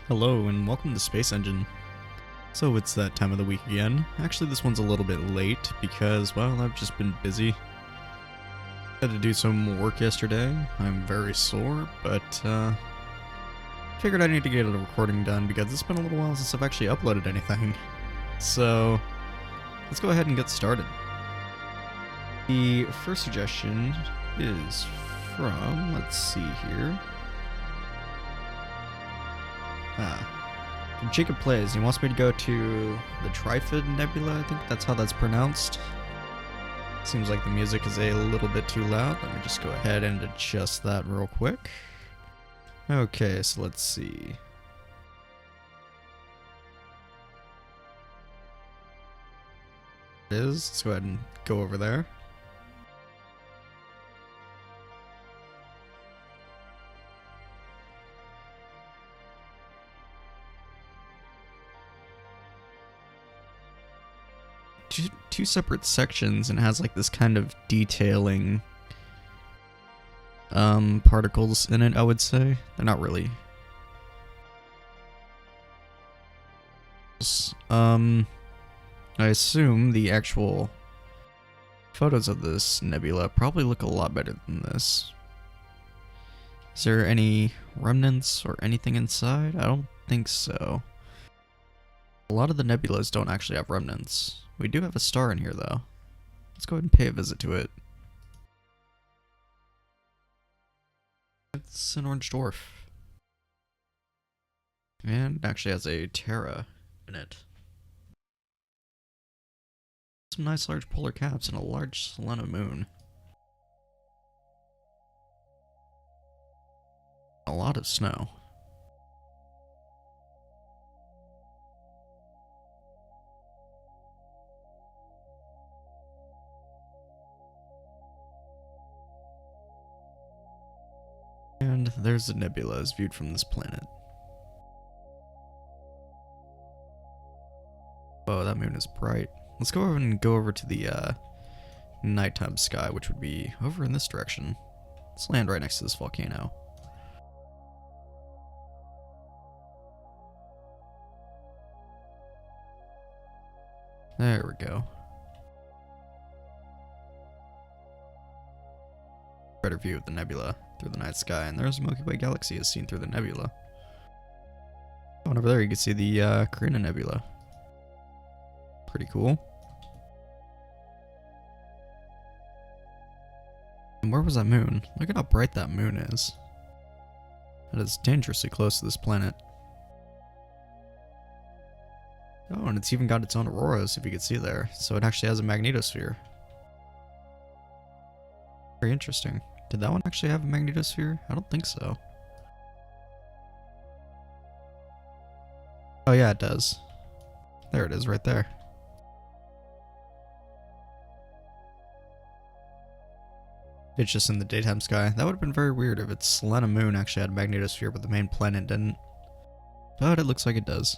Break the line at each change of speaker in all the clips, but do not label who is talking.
Hello and welcome to SpaceEngine. So it's that time of the week again. Actually, this one's a little bit late because, well, I've just been busy. Had to do some work yesterday. I'm very sore, but figured I need to get a recording done because it's been a little while since I've actually uploaded anything. So let's go ahead and get started. The first suggestion is from, let's see here. From Jacob Plays. He wants me to go to the Trifid Nebula, I think that's how that's pronounced. Seems like the music is a little bit too loud. Let me just go ahead and adjust that real quick. Okay, so let's see. It is. Let's go ahead and go over there. Two separate sections and has like this kind of detailing particles in it, I would say. They're not really. I assume the actual photos of this nebula probably look a lot better than this. Is there any remnants or anything inside? I don't think so. A lot of the nebulas don't actually have remnants. We do have a star in here, though. Let's go ahead and pay a visit to it. It's an orange dwarf. And it actually has a Terra in it. Some nice large polar caps and a large Selena moon. A lot of snow. And there's the nebula as viewed from this planet. Oh, that moon is bright. Let's go over and go over to the nighttime sky, which would be over in this direction. Let's land right next to this volcano. There we go. Better view of the nebula through the night sky, and there's the Milky Way galaxy as seen through the nebula. Going over there, you can see the Carina Nebula. Pretty cool. And where was that moon? Look at how bright that moon is. That is dangerously close to this planet. Oh, and it's even got its own auroras, if you could see there. So it actually has a magnetosphere. Very interesting. Did that one actually have a magnetosphere? I don't think so. Oh yeah, it does. There it is, right there. It's just in the daytime sky. That would have been very weird if its Selena moon actually had a magnetosphere, but the main planet didn't. But it looks like it does.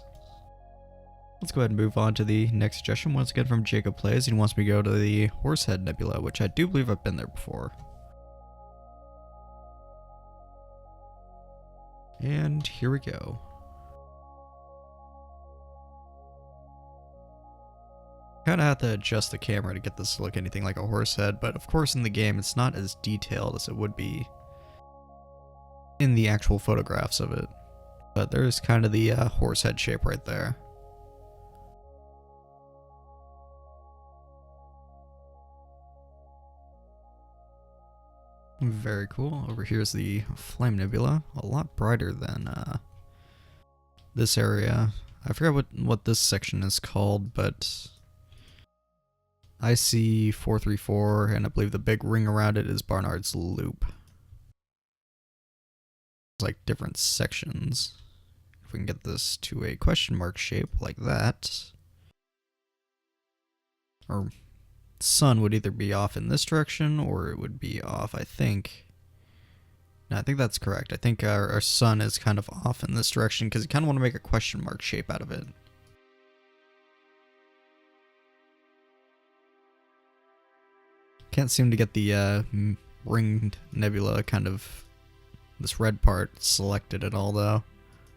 Let's go ahead and move on to the next suggestion. Once again from Jacob Plays. He wants me to go to the Horsehead Nebula, which I do believe I've been there before. And here we go. Kinda have to adjust the camera to get this to look anything like a horse head, but of course in the game it's not as detailed as it would be in the actual photographs of it. But there's kind of the horse head shape right there. Very cool. Over here's the Flame Nebula, a lot brighter than this area. I forgot what this section is called, but I see 434, and I believe the big ring around it is Barnard's Loop. It's like different sections. If we can get this to a question mark shape like that, or sun would either be off in this direction or it would be off, I think. No, I think that's correct. I think our sun is kind of off in this direction because you kind of want to make a question mark shape out of it. Can't seem to get the ringed nebula kind of this red part selected at all though.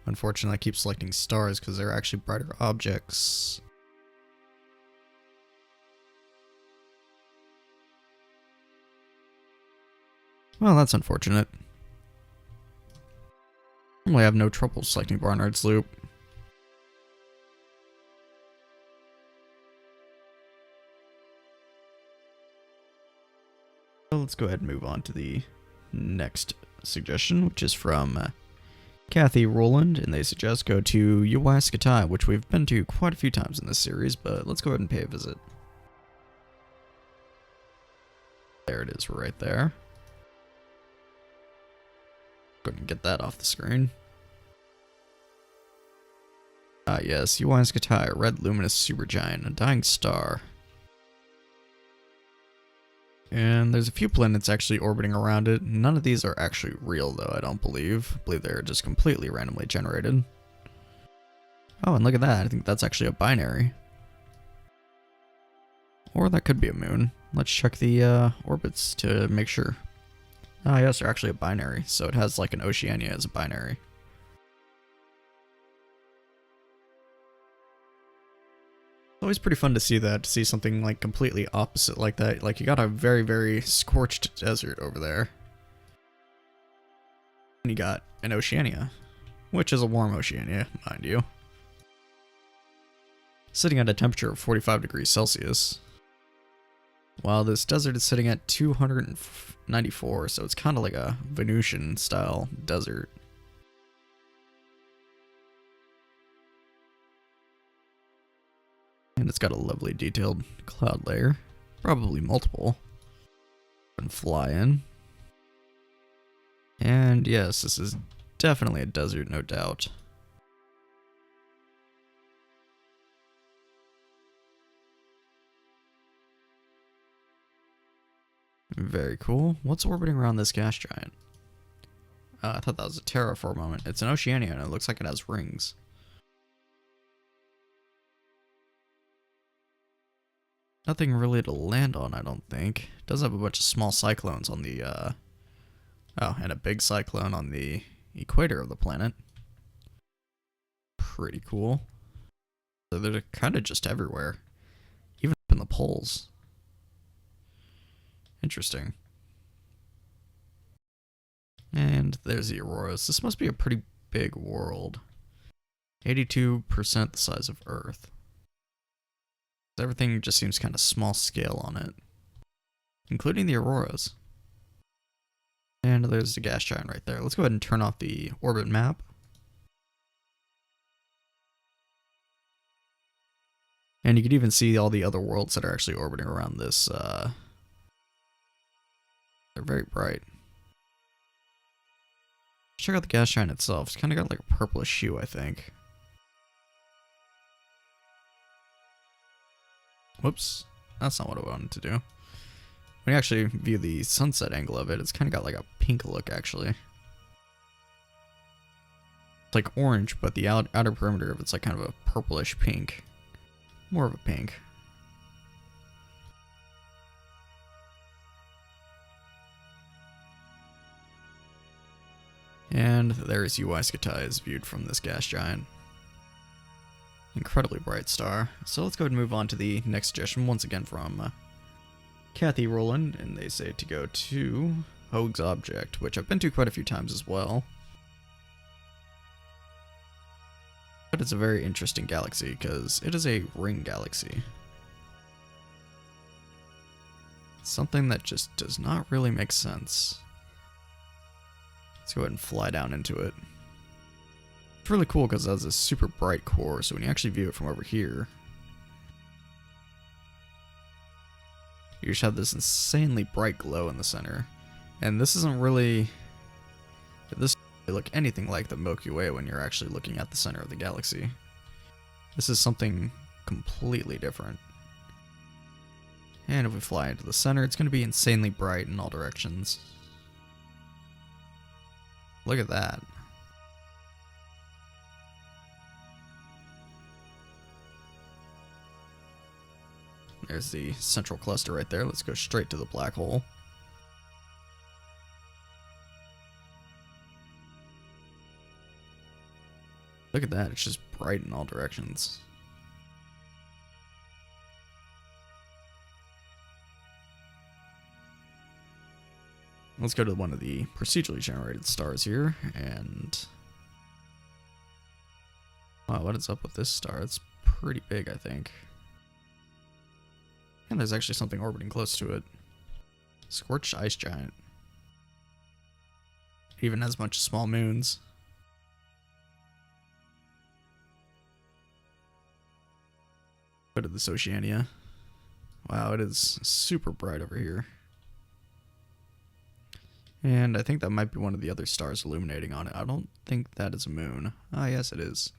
Unfortunately, I keep selecting stars because they're actually brighter objects. Well, that's unfortunate. Normally I have no trouble selecting Barnard's Loop. So let's go ahead and move on to the next suggestion, which is from Kathy Rowland, and they suggest go to Uwaiskatai, which we've been to quite a few times in this series, but let's go ahead and pay a visit. There it is right there. Go ahead and get that off the screen. Ah yes, Uwaiskatai, a red luminous supergiant, a dying star. And there's a few planets actually orbiting around it. None of these are actually real though, I don't believe. I believe they're just completely randomly generated. Oh, and look at that, I think that's actually a binary. Or that could be a moon. Let's check the orbits to make sure. Ah yes, they're actually a binary, so it has like an Oceania as a binary. It's always pretty fun to see that, to see something like completely opposite like that. Like you got a very, very scorched desert over there. And you got an Oceania, which is a warm Oceania, mind you. Sitting at a temperature of 45 degrees Celsius. While this desert is sitting at 294, so it's kind of like a Venusian style desert. And it's got a lovely detailed cloud layer, probably multiple. And fly in. And yes, this is definitely a desert, no doubt. Very cool. What's orbiting around this gas giant? I thought that was a Terra for a moment. It's an Oceania and it looks like it has rings. Nothing really to land on, I don't think. It does have a bunch of small cyclones on the, oh, and a big cyclone on the equator of the planet. Pretty cool. So they're kind of just everywhere. Even up in the poles. Interesting. And there's the auroras. This must be a pretty big world. 82% the size of Earth. Everything just seems kind of small scale on it. Including the auroras. And there's the gas giant right there. Let's go ahead and turn off the orbit map. And you can even see all the other worlds that are actually orbiting around this, they're very bright. Check out the gas giant itself. It's kind of got like a purplish hue, I think. Whoops. That's not what I wanted to do. When you actually view the sunset angle of it, it's kind of got like a pink look, actually. It's like orange, but the outer perimeter of it's like kind of a purplish pink. More of a pink. And there's Uwaiskatai as viewed from this gas giant. Incredibly bright star. So let's go ahead and move on to the next suggestion, once again from Kathy Rowland, and they say to go to Hoag's Object, which I've been to quite a few times as well. But it's a very interesting galaxy, because it is a ring galaxy. Something that just does not really make sense. Let's go ahead and fly down into it. It's really cool because it has a super bright core, so when you actually view it from over here, you just have this insanely bright glow in the center. And this isn't really... This doesn't look anything like the Milky Way when you're actually looking at the center of the galaxy. This is something completely different. And if we fly into the center, it's going to be insanely bright in all directions. Look at that. There's the central cluster right there. Let's go straight to the black hole. Look at that, it's just bright in all directions. Let's go to one of the procedurally generated stars here, and... wow, what is up with this star? It's pretty big, I think. And there's actually something orbiting close to it. Scorched ice giant. Even has a bunch of small moons. Go to this Oceania. Wow, it is super bright over here. And I think that might be one of the other stars illuminating on it. I don't think that is a moon. Ah, yes, it is.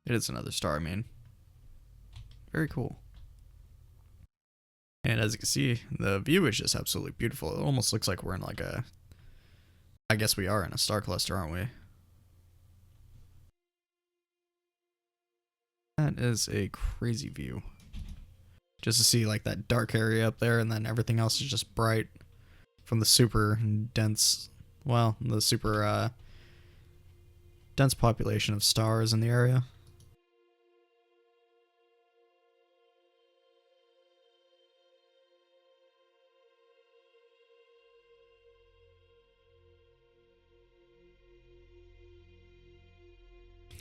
It is another star, I mean. Very cool. And as you can see, the view is just absolutely beautiful. It almost looks like we're in like a... I guess we are in a star cluster, aren't we? That is a crazy view. Just to see like that dark area up there, and then everything else is just bright from the super dense, well, the super dense population of stars in the area.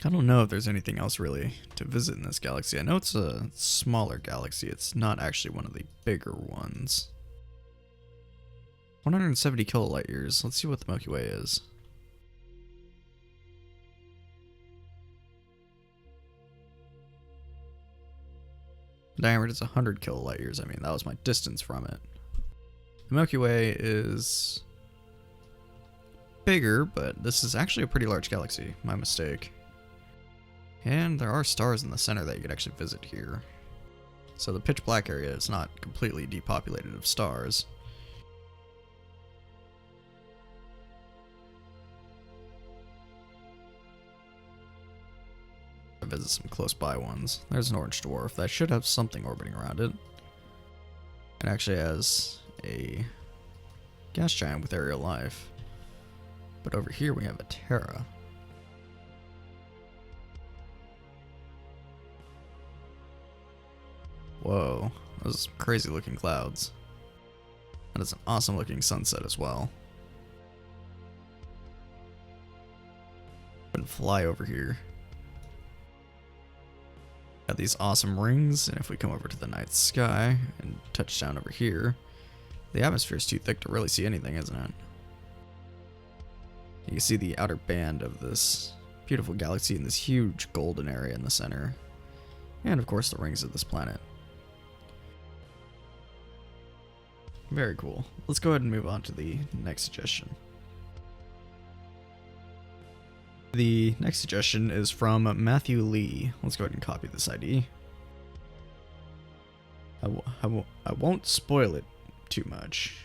I don't know if there's anything else really to visit in this galaxy. I know it's a smaller galaxy. It's not actually one of the bigger ones. 170 kilolight years. Let's see what the Milky Way is. The diameter is 100 kilolight years. I mean, that was my distance from it. The Milky Way is bigger, but this is actually a pretty large galaxy. My mistake. And there are stars in the center that you could actually visit here. So the pitch black area is not completely depopulated of stars. I'll visit some close by ones. There's an orange dwarf that should have something orbiting around it. It actually has a gas giant with aerial life. But over here we have a Terra. Whoa, those are some crazy looking clouds. And it's an awesome looking sunset as well. And fly over here. Got these awesome rings, and if we come over to the night sky and touch down over here, the atmosphere is too thick to really see anything, isn't it? You can see the outer band of this beautiful galaxy in this huge golden area in the center. And of course the rings of this planet. Very cool. Let's go ahead and move on to the next suggestion. The next suggestion is from Matthew Lee. Let's go ahead and copy this ID. I won't spoil it too much.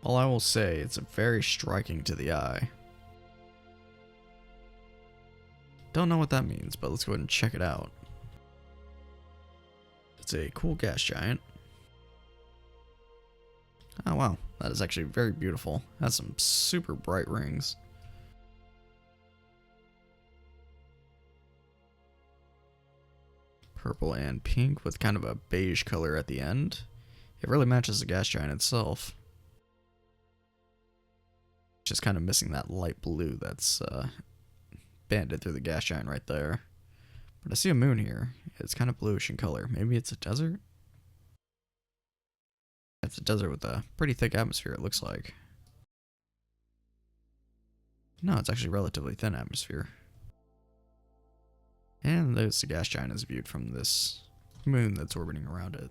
All I will say, it's very striking to the eye. Don't know what that means, but let's go ahead and check it out. It's a cool gas giant. Oh wow, that is actually very beautiful. Has some super bright rings. Purple and pink with kind of a beige color at the end. It really matches the gas giant itself. Just kind of missing that light blue that's banded through the gas giant right there. But I see a moon here. It's kind of bluish in color. Maybe it's a desert? It's a desert with a pretty thick atmosphere, it looks like. No, it's actually relatively thin atmosphere. And there's the gas giant is viewed from this moon that's orbiting around it.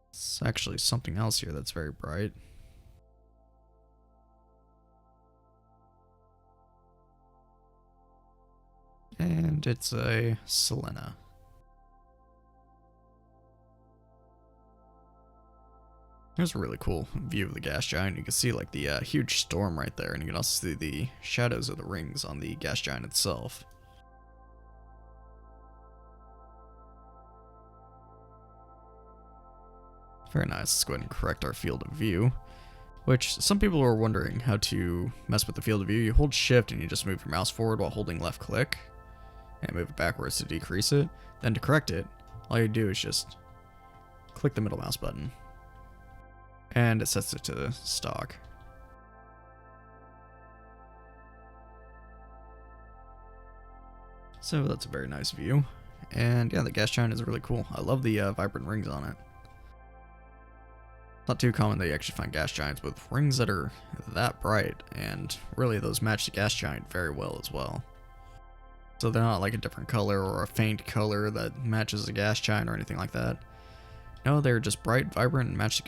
It's actually something else here that's very bright. And it's a Selena. Here's a really cool view of the gas giant. You can see like the huge storm right there, and you can also see the shadows of the rings on the gas giant itself. Very nice. Let's go ahead and correct our field of view. which some people were wondering how to mess with the field of view. You hold shift and you just move your mouse forward while holding left click and move it backwards to decrease it. Then to correct it, all you do is just click the middle mouse button and it sets it to stock. So that's a very nice view. And yeah, the gas giant is really cool. I love the vibrant rings on it. Not too common that you actually find gas giants with rings that are that bright, and really those match the gas giant very well as well. So they're not like a different color or a faint color that matches the gas giant or anything like that. No, they're just bright, vibrant, and match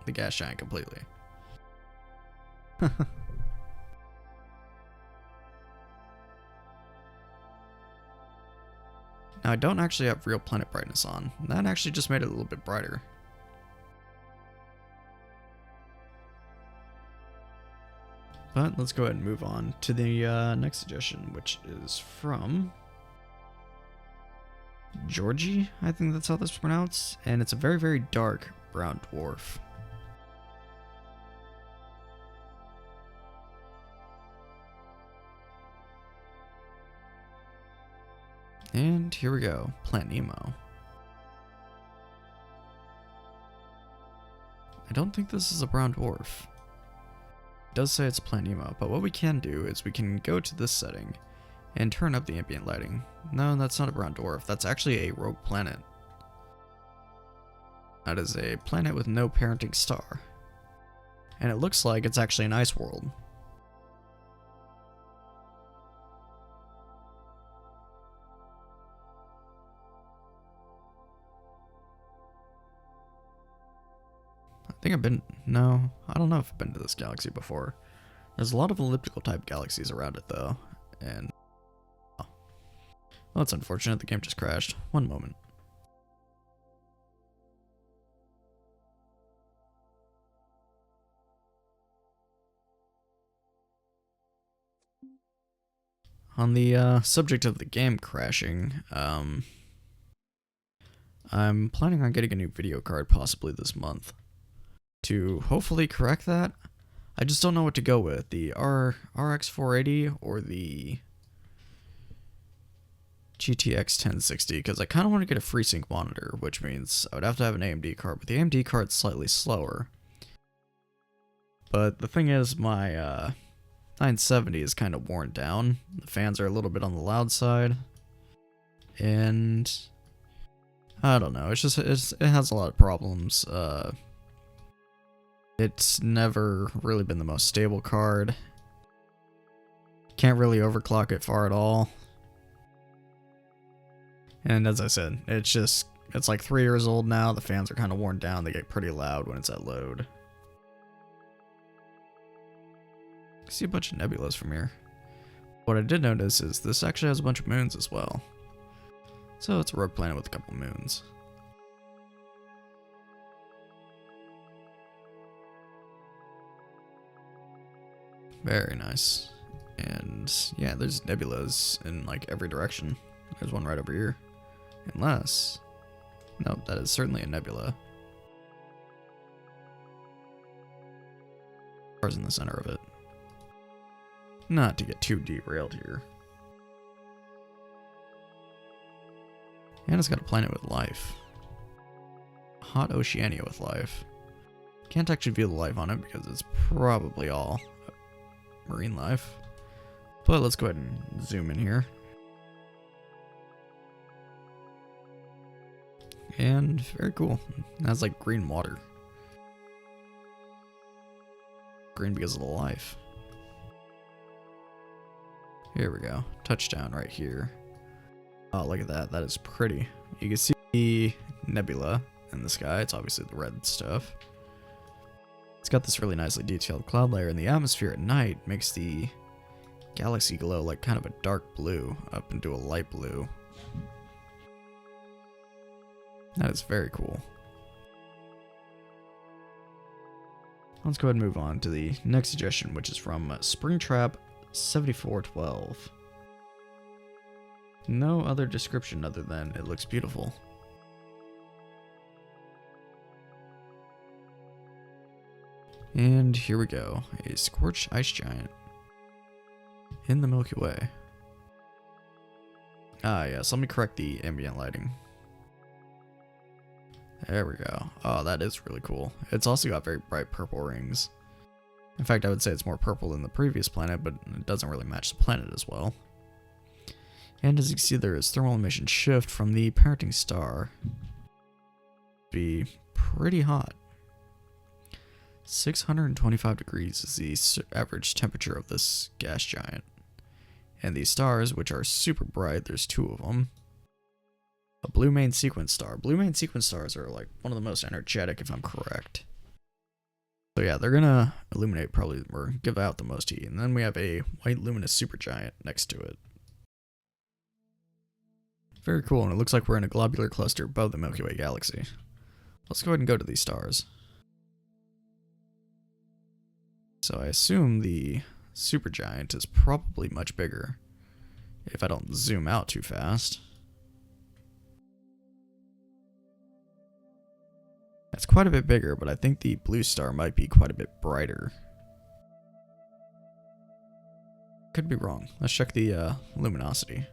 the gas giant completely. Now I don't actually have real planet brightness on. That actually just made it a little bit brighter. But let's go ahead and move on to the next suggestion, which is from Georgie, I think that's how this is pronounced, and it's a very, very dark brown dwarf. And here we go, Plant Nemo. I don't think this is a brown dwarf. It does say it's Plant Nemo, but what we can do is we can go to this setting and turn up the ambient lighting. No, that's not a brown dwarf, that's actually a rogue planet. That is a planet with no parenting star. And it looks like it's actually an ice world. I don't know if I've been to this galaxy before. There's a lot of elliptical type galaxies around it though, and well, it's unfortunate the game just crashed. One moment. On the subject of the game crashing, I'm planning on getting a new video card possibly this month to hopefully correct that. I just don't know what to go with, the RX 480 or the GTX 1060, because I kind of want to get a FreeSync monitor, which means I would have to have an AMD card, but the AMD card's slightly slower. But the thing is, my 970 is kind of worn down. The fans are a little bit on the loud side, and I don't know, it has a lot of problems. It's never really been the most stable card. Can't really overclock it far at all. And as I said, it's like 3 years old now. The fans are kind of worn down. They get pretty loud when it's at load. I see a bunch of nebulas from here. What I did notice is this actually has a bunch of moons as well. So it's a rogue planet with a couple moons. Very nice. And yeah, there's nebulas in like every direction. There's one right over here. Unless, no, that is certainly a nebula. Stars in the center of it. Not to get too derailed here. And it's got a planet with life. Hot Oceania with life. Can't actually view the life on it because it's probably all marine life. But let's go ahead and zoom in here. And very cool. It has like green water. Green because of the life. Here we go. Touchdown right here. Oh, look at that. That is pretty. You can see the nebula in the sky. It's obviously the red stuff. It's got this really nicely detailed cloud layer, and the atmosphere at night makes the galaxy glow like kind of a dark blue up into a light blue. That is very cool. Let's go ahead and move on to the next suggestion, which is from Springtrap 7412. No other description other than it looks beautiful. And here we go, a scorched ice giant in the Milky Way. Ah, yes, let me correct the ambient lighting. There we go. Oh, that is really cool. It's also got very bright purple rings. In fact, I would say it's more purple than the previous planet, but it doesn't really match the planet as well. And as you can see, there is thermal emission shift from the parenting star. Be pretty hot. 625 degrees is the average temperature of this gas giant. And these stars, which are super bright, there's two of them. A blue main sequence star. Blue main sequence stars are like one of the most energetic, if I'm correct. So yeah, they're gonna illuminate probably, or give out the most heat. And then we have a white luminous supergiant next to it. Very cool, and it looks like we're in a globular cluster above the Milky Way galaxy. Let's go ahead and go to these stars. So I assume the supergiant is probably much bigger, if I don't zoom out too fast. It's quite a bit bigger, but I think the blue star might be quite a bit brighter. Could be wrong. Let's check the luminosity.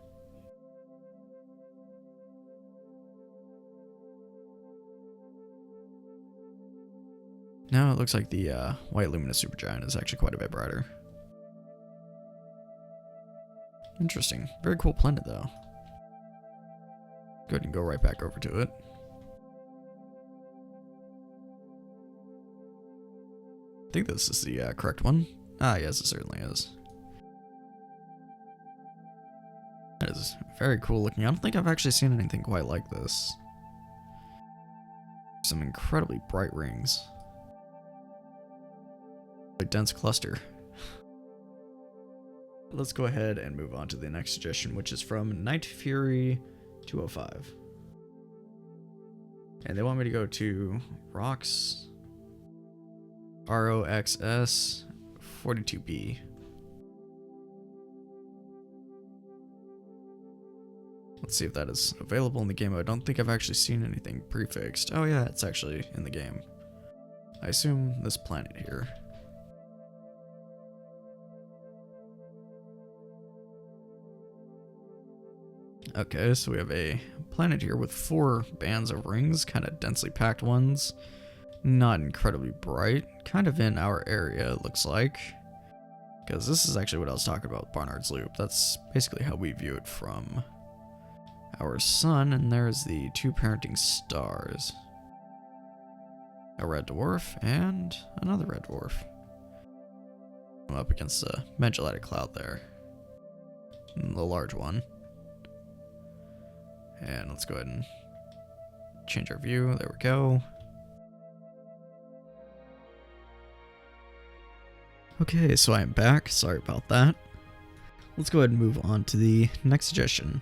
No, it looks like the white luminous supergiant is actually quite a bit brighter. Interesting. Very cool planet, though. Go ahead and go right back over to it. I think this is the correct one. Ah, yes, it certainly is. That is very cool looking. I don't think I've actually seen anything quite like this. Some incredibly bright rings. A dense cluster. Let's go ahead and move on to the next suggestion, which is from Night Fury 205. And they want me to go to Rocks ROXS 42B. Let's see if that is available in the game. I don't think I've actually seen anything prefixed. Oh yeah, it's actually in the game. I assume this planet here. Okay, so we have a planet here with 4 bands of rings, kind of densely packed ones. Not incredibly bright, kind of in our area, it looks like. Because this is actually what I was talking about with Barnard's Loop. That's basically how we view it from our sun, and there's the 2 parenting stars. A red dwarf and another red dwarf. I'm up against the Magellanic Cloud there. The large one. And let's go ahead and change our view. There we go. Okay, so I am back. Sorry about that. Let's go ahead and move on to the next suggestion,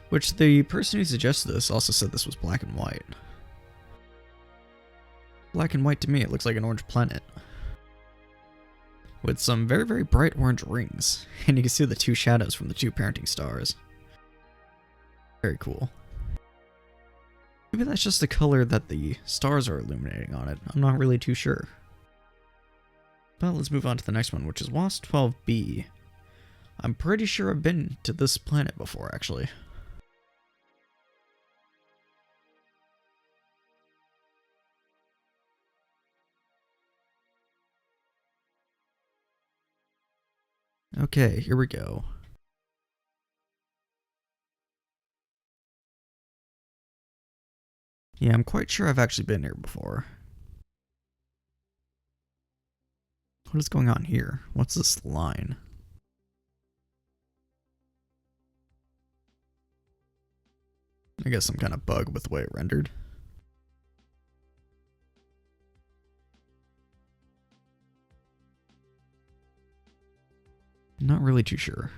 which the person who suggested this also said this was black and white. Black and white to me, it looks like an orange planet. With some very, very bright orange rings. And you can see the 2 shadows from the 2 parenting stars. Very cool. Maybe that's just the color that the stars are illuminating on it. I'm not really too sure. But let's move on to the next one, which is WASP 12b. I'm pretty sure I've been to this planet before, actually. Okay, here we go. Yeah, I'm quite sure I've actually been here before. What is going on here? What's this line? I guess some kind of bug with the way it rendered. Not really too sure.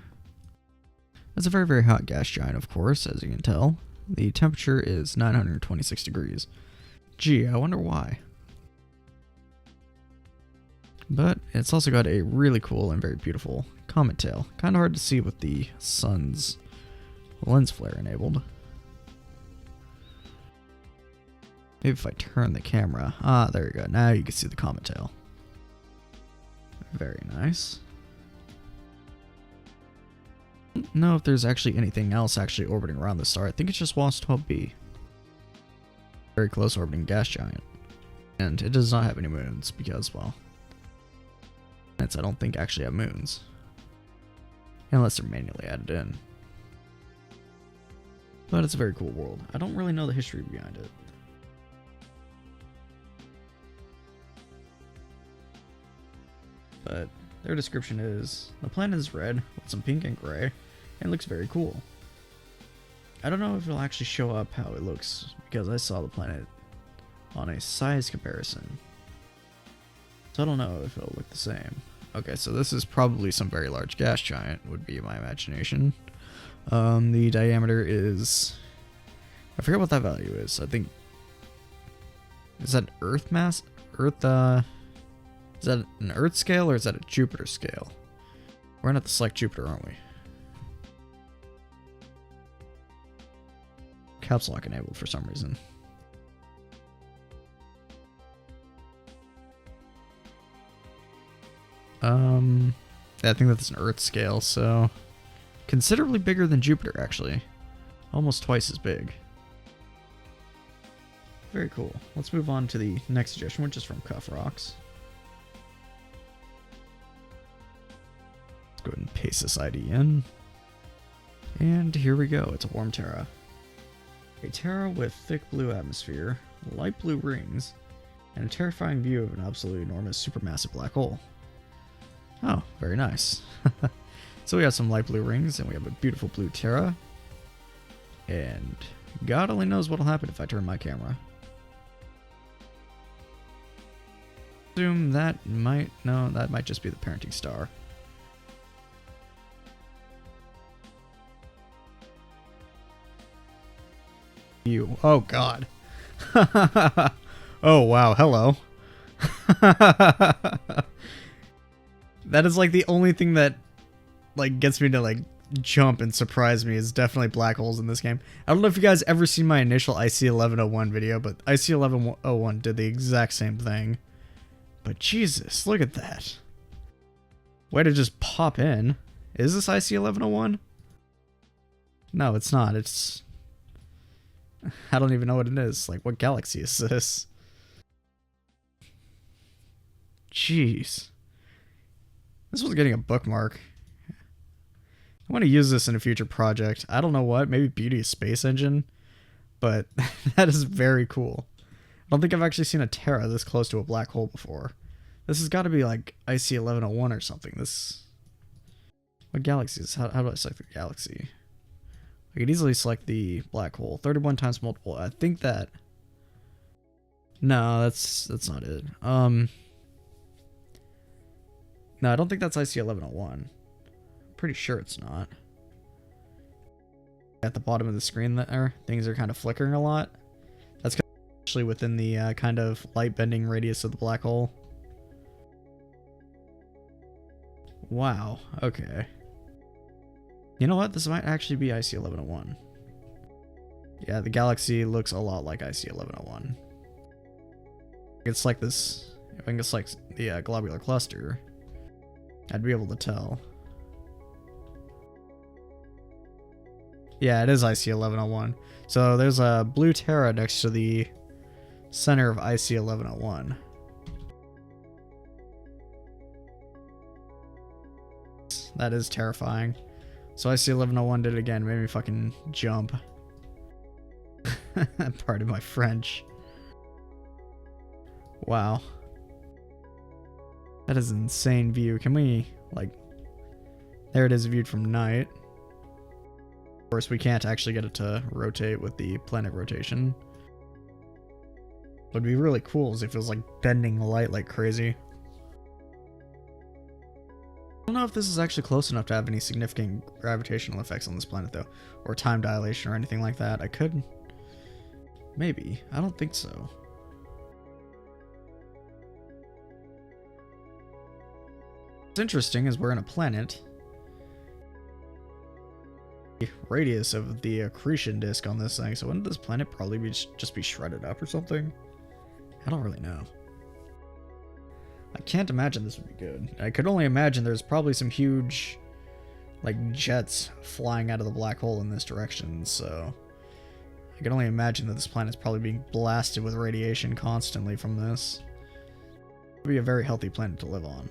It's a very, very hot gas giant, of course, as you can tell. The temperature is 926 degrees. Gee, I wonder why. But it's also got a really cool and very beautiful comet tail. Kind of hard to see with the sun's lens flare enabled. Maybe if I turn the camera. Ah, there you go. Now you can see the comet tail. Very nice. I don't know if there's actually anything else actually orbiting around the star. I think it's just WASP 12b. Very close orbiting gas giant. And it does not have any moons because, well, planets I don't think actually have moons. Unless they're manually added in. But it's a very cool world. I don't really know the history behind it. But their description is, the planet is red with some pink and gray, and looks very cool. I don't know if it'll actually show up how it looks, because I saw the planet on a size comparison. So I don't know if it'll look the same. Okay, so this is probably some very large gas giant, would be my imagination. The diameter is... I forget what that value is. I think... Is that Earth mass? Earth, is that an Earth scale or is that a Jupiter scale? We're gonna have to select Jupiter, aren't we? Caps lock enabled for some reason. Yeah, I think that's an Earth scale, so considerably bigger than Jupiter, actually. Almost twice as big. Very cool. Let's move on to the next suggestion, which is from Cuff Rocks. Let's go ahead and paste this ID in. And here we go. It's a warm Terra. A Terra with thick blue atmosphere, light blue rings, and a terrifying view of an absolutely enormous supermassive black hole. Oh, very nice. So we have some light blue rings, and we have a beautiful blue Terra. And God only knows what'll happen if I turn my camera. Assume that might... No, that might just be the parenting star. You. Oh, God. Oh, wow. Hello. That is like the only thing that like gets me to like jump and surprise me is definitely black holes in this game. I don't know if you guys ever seen my initial IC1101 video, but IC1101 did the exact same thing. But Jesus, look at that. Way to just pop in. Is this IC1101? No, it's not. It's... I don't even know what it is. Like, what galaxy is this? Jeez. This was getting a bookmark. I want to use this in a future project. I don't know what. Maybe Beauty of Space Engine. But that is very cool. I don't think I've actually seen a Terra this close to a black hole before. This has got to be like IC1101 or something. This... What galaxy is... How do I select the galaxy? I could easily select the black hole. 31 times multiple. I think that... No, that's not it. No, I don't think that's IC1101. Pretty sure it's not. At the bottom of the screen there, things are kind of flickering a lot. That's actually within the kind of light bending radius of the black hole. Wow, okay. You know what? This might actually be IC1101. Yeah, the galaxy looks a lot like IC1101. It's like this... If I can select the globular cluster, I'd be able to tell. Yeah, it is IC1101. So there's a blue Terra next to the center of IC1101. That is terrifying. So IC1101 did it again, made me fucking jump. Pardon my French. Wow. That is an insane view. Can we, like... There it is viewed from night. Of course, we can't actually get it to rotate with the planet rotation. What would be really cool is if it was, like, bending light like crazy. I don't know if this is actually close enough to have any significant gravitational effects on this planet, though. Or time dilation or anything like that. I could... Maybe. I don't think so. What's interesting is we're in a planet. The radius of the accretion disk on this thing, so wouldn't this planet probably just be shredded up or something? I don't really know. I can't imagine this would be good. I could only imagine there's probably some huge, like, jets flying out of the black hole in this direction, so I can only imagine that this planet's probably being blasted with radiation constantly from this. It would be a very healthy planet to live on,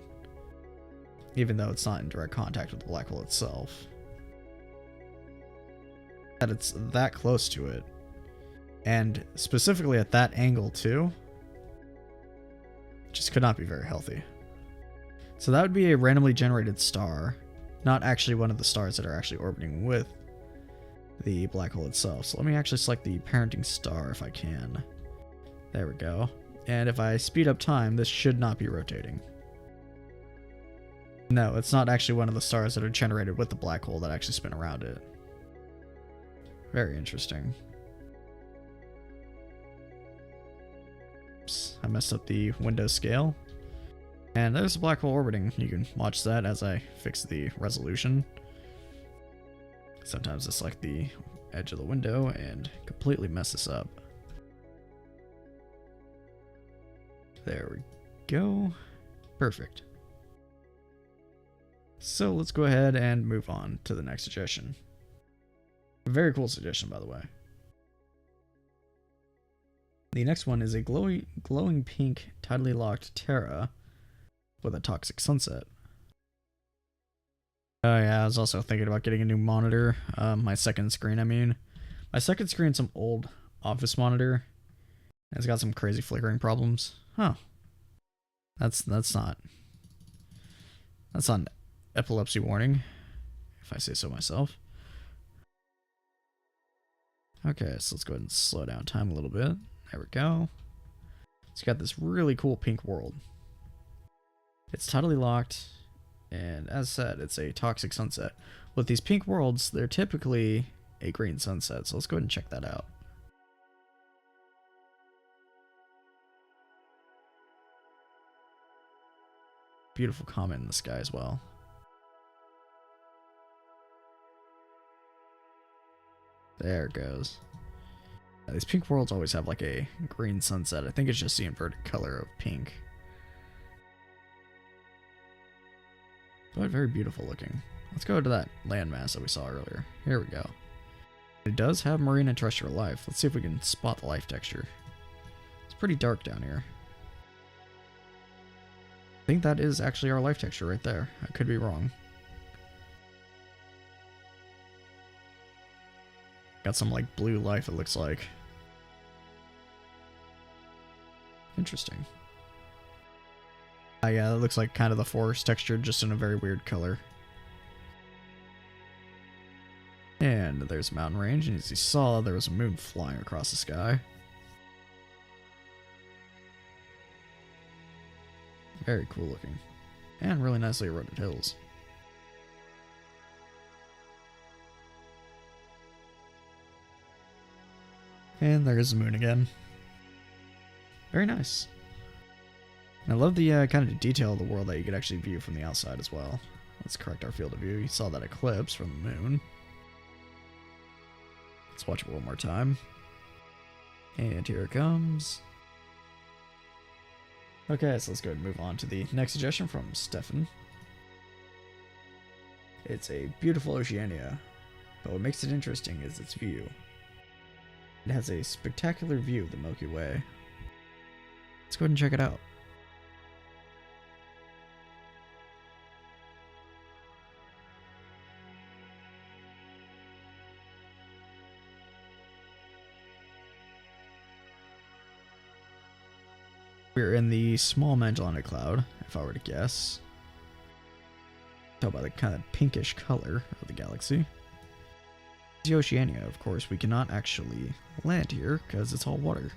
even though it's not in direct contact with the black hole itself. That it's that close to it, and specifically at that angle too, just could not be very healthy. So that would be a randomly generated star, not actually one of the stars that are actually orbiting with the black hole itself. So let me actually select the parenting star if I can. There we go. And if I speed up time, this should not be rotating. No, it's not actually one of the stars that are generated with the black hole that actually spin around it. Very interesting. Oops, I messed up the window scale. And there's a black hole orbiting. You can watch that as I fix the resolution. Sometimes I select the edge of the window and completely mess this up. There we go. Perfect. So let's go ahead and move on to the next suggestion. A very cool suggestion, by the way. The next one is a glowing pink, tidally locked Terra with a toxic sunset. Oh yeah, I was also thinking about getting a new monitor. My second screen, I mean. My second screen's some old office monitor. And it's got some crazy flickering problems. Huh. That's not an epilepsy warning, if I say so myself. Okay, so let's go ahead and slow down time a little bit. There we go. It's got this really cool pink world. It's totally locked, and as said, it's a toxic sunset. With these pink worlds, they're typically a green sunset, so let's go ahead and check that out. Beautiful comet in the sky as well. There it goes. These pink worlds always have like a green sunset. I think it's just the inverted color of pink. But very beautiful looking. Let's go to that landmass that we saw earlier. Here we go. It does have marine and terrestrial life. Let's see if we can spot the life texture. It's pretty dark down here. I think that is actually our life texture right there. I could be wrong. Got some like blue life, it looks like. Interesting. Yeah, that looks like kind of the forest texture, just in a very weird color. And there's a mountain range, and as you saw, there was a moon flying across the sky. Very cool looking. And really nicely eroded hills. And there's the moon again. Very nice. And I love the kind of detail of the world that you could actually view from the outside as well. Let's correct our field of view. You saw that eclipse from the moon. Let's watch it one more time. And here it comes. Okay, so let's go ahead and move on to the next suggestion from Stefan. It's a beautiful Oceania, but what makes it interesting is its view. It has a spectacular view of the Milky Way. Let's go ahead and check it out. We're in the small Magellanic Cloud, if I were to guess. Tell by the kind of pinkish color of the galaxy. The Oceania, of course, we cannot actually land here because it's all water.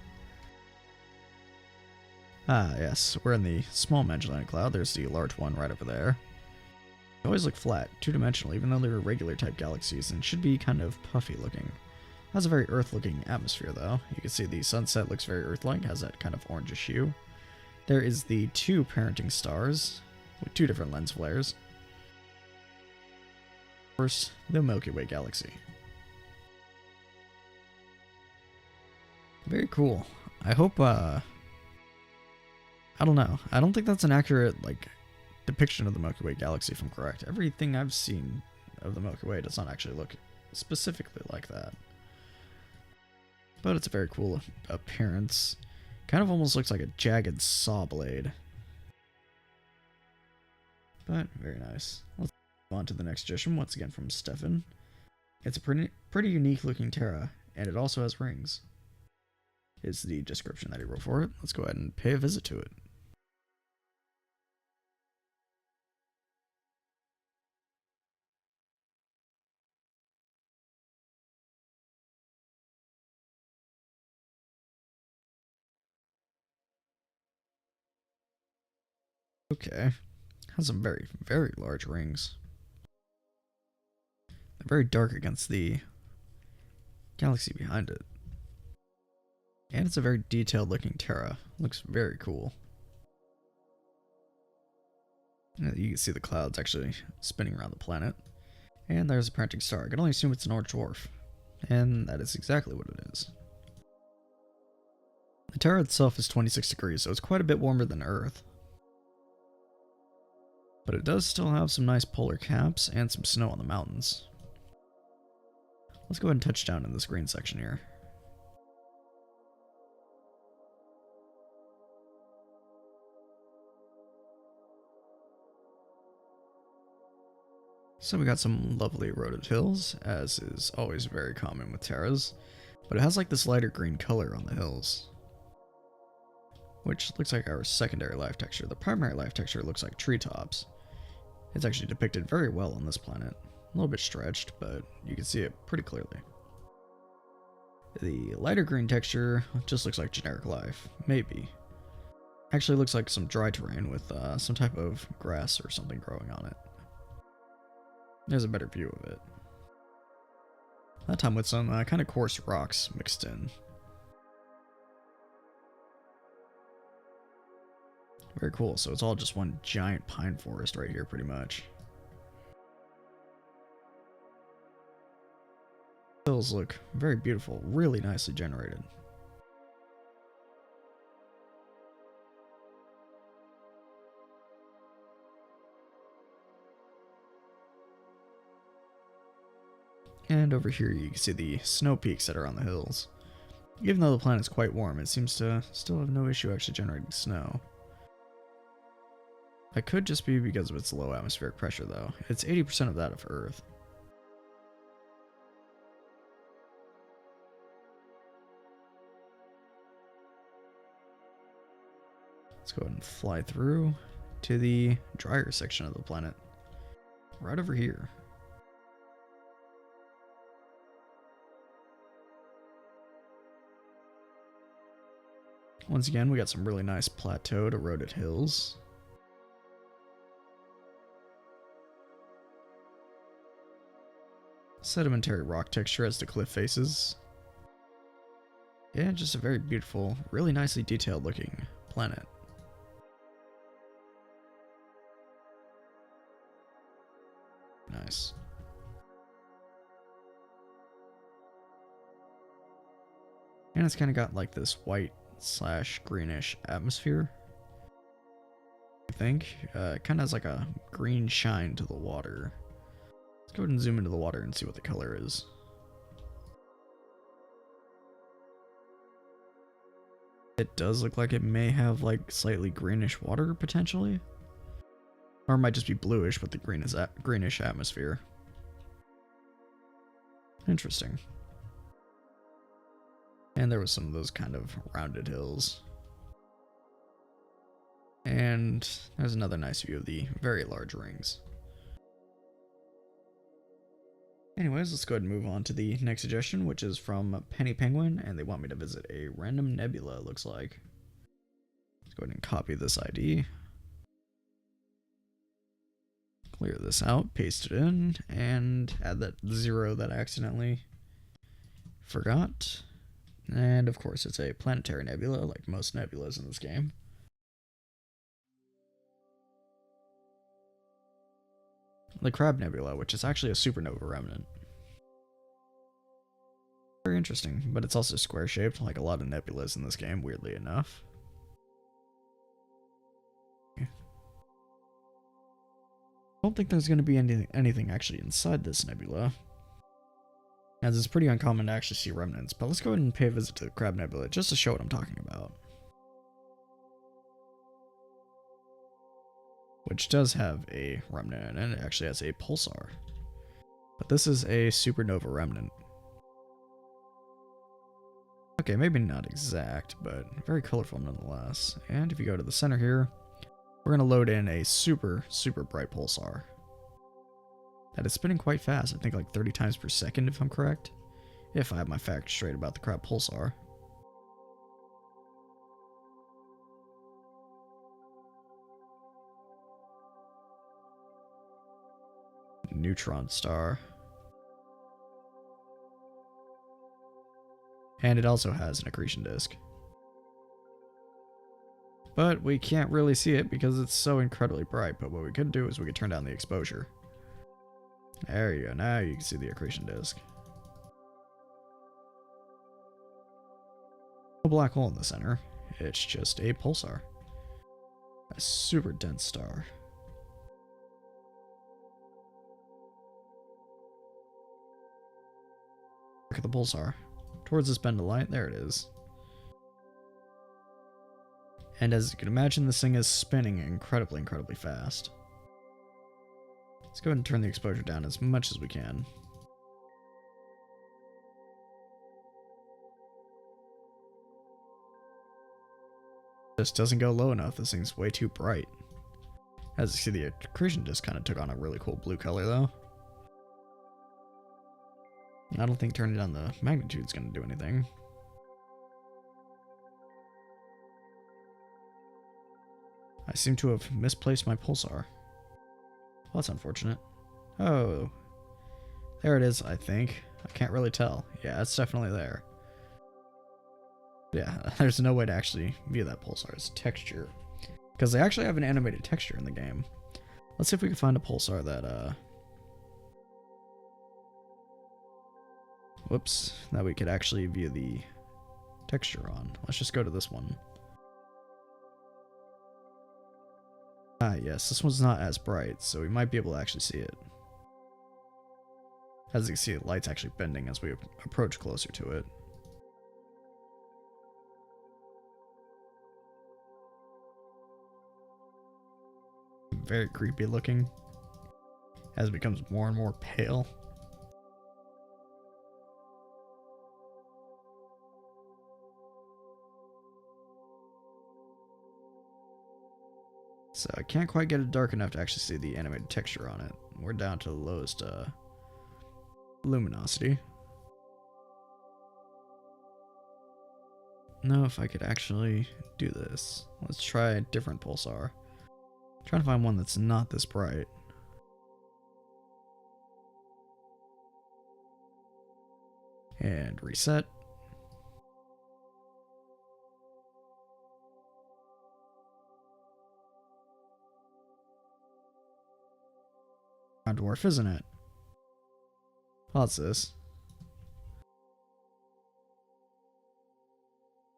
Ah, yes, we're in the small Magellanic Cloud. There's the large one right over there. They always look flat, two-dimensional, even though they're regular type galaxies, and should be kind of puffy looking. Has a very Earth-looking atmosphere, though. You can see the sunset looks very Earth-like, has that kind of orangish hue. There is the two parenting stars with two different lens flares. Of course, the Milky Way galaxy. Very cool. I hope I don't know. I don't think that's an accurate, like, depiction of the Milky Way galaxy, if I'm correct. Everything I've seen of the Milky Way does not actually look specifically like that. But it's a very cool appearance. Kind of almost looks like a jagged saw blade. But very nice. Let's move on to the next suggestion, once again from Stefan. It's a pretty unique looking Terra, and it also has rings. Is the description that he wrote for it. Let's go ahead and pay a visit to it. Okay. Has some very, very large rings. They're very dark against the galaxy behind it. And it's a very detailed looking Terra. Looks very cool. You can see the clouds actually spinning around the planet. And there's a parenting star. I can only assume it's an orange dwarf. And that is exactly what it is. The Terra itself is 26 degrees, so it's quite a bit warmer than Earth. But it does still have some nice polar caps and some snow on the mountains. Let's go ahead and touch down in this green section here. So we got some lovely eroded hills, as is always very common with Terras, but it has like this lighter green color on the hills, which looks like our secondary life texture. The primary life texture looks like treetops. It's actually depicted very well on this planet. A little bit stretched, but you can see it pretty clearly. The lighter green texture just looks like generic life, maybe. Actually looks like some dry terrain with some type of grass or something growing on it. There's a better view of it. That time with some kind of coarse rocks mixed in. Very cool, so it's all just one giant pine forest right here pretty much. Hills look very beautiful, really nicely generated. And over here you can see the snow peaks that are on the hills. Even though the planet is quite warm, it seems to still have no issue actually generating snow. That could just be because of its low atmospheric pressure though. It's 80% of that of Earth. Let's go ahead and fly through to the drier section of the planet. Right over here. Once again, we got some really nice plateaued, eroded hills. Sedimentary rock texture as the cliff faces. Yeah, just a very beautiful, really nicely detailed looking planet. Nice. And it's kind of got like this white / greenish atmosphere. I think kind of has like a green shine to the water. Let's go ahead and zoom into the water and see what the color is. It does look like it may have like slightly greenish water potentially, or it might just be bluish with the greenish atmosphere. Interesting. And there was some of those kind of rounded hills. And there's another nice view of the very large rings. Anyways, let's go ahead and move on to the next suggestion, which is from Penny Penguin, and they want me to visit a random nebula, it looks like. Let's go ahead and copy this ID. Clear this out, paste it in, and add that 0 that I accidentally forgot. And of course it's a planetary nebula, like most nebulas in this game. The Crab Nebula, which is actually a supernova remnant. Very interesting, but it's also square-shaped, like a lot of nebulas in this game, weirdly enough. don't think there's going to be anything actually inside this nebula, as it's pretty uncommon to actually see remnants. But let's go ahead and pay a visit to the Crab Nebula just to show what I'm talking about. Which does have a remnant, and it actually has a pulsar. But this is a supernova remnant. Okay, maybe not exact, but very colorful nonetheless. And if you go to the center here, we're going to load in a super bright pulsar. That is spinning quite fast, I think like 30 times per second if I'm correct. If I have my facts straight about the crab pulsar. Neutron star. And it also has an accretion disk. But we can't really see it because it's so incredibly bright. But what we could do is we could turn down the exposure. There you go. Now you can see the accretion disk. No black hole in the center. It's just a pulsar. A super dense star. Look at the pulsar. Towards this bend of light. There it is. And as you can imagine, this thing is spinning incredibly fast. Let's go ahead and turn the exposure down as much as we can. Just doesn't go low enough. This thing's way too bright. As you see, the accretion disk kind of took on a really cool blue color though. I don't think turning down the magnitude is going to do anything. I seem to have misplaced my pulsar. Well, that's unfortunate. Oh. There it is, I think. I can't really tell. Yeah, it's definitely there. Yeah, there's no way to actually view that pulsar's texture. Because they actually have an animated texture in the game. Let's see if we can find a pulsar that, that we could actually view the texture on. Let's just go to this one. Ah, yes, this one's not as bright, so we might be able to actually see it. As you can see, the light's actually bending as we approach closer to it. Very creepy looking. As it becomes more and more pale. So I can't quite get it dark enough to actually see the animated texture on it. We're down to the lowest luminosity. No, if I could actually do this. Let's try a different pulsar. Trying to find one that's not this bright. And reset. Brown dwarf, isn't it? What's this?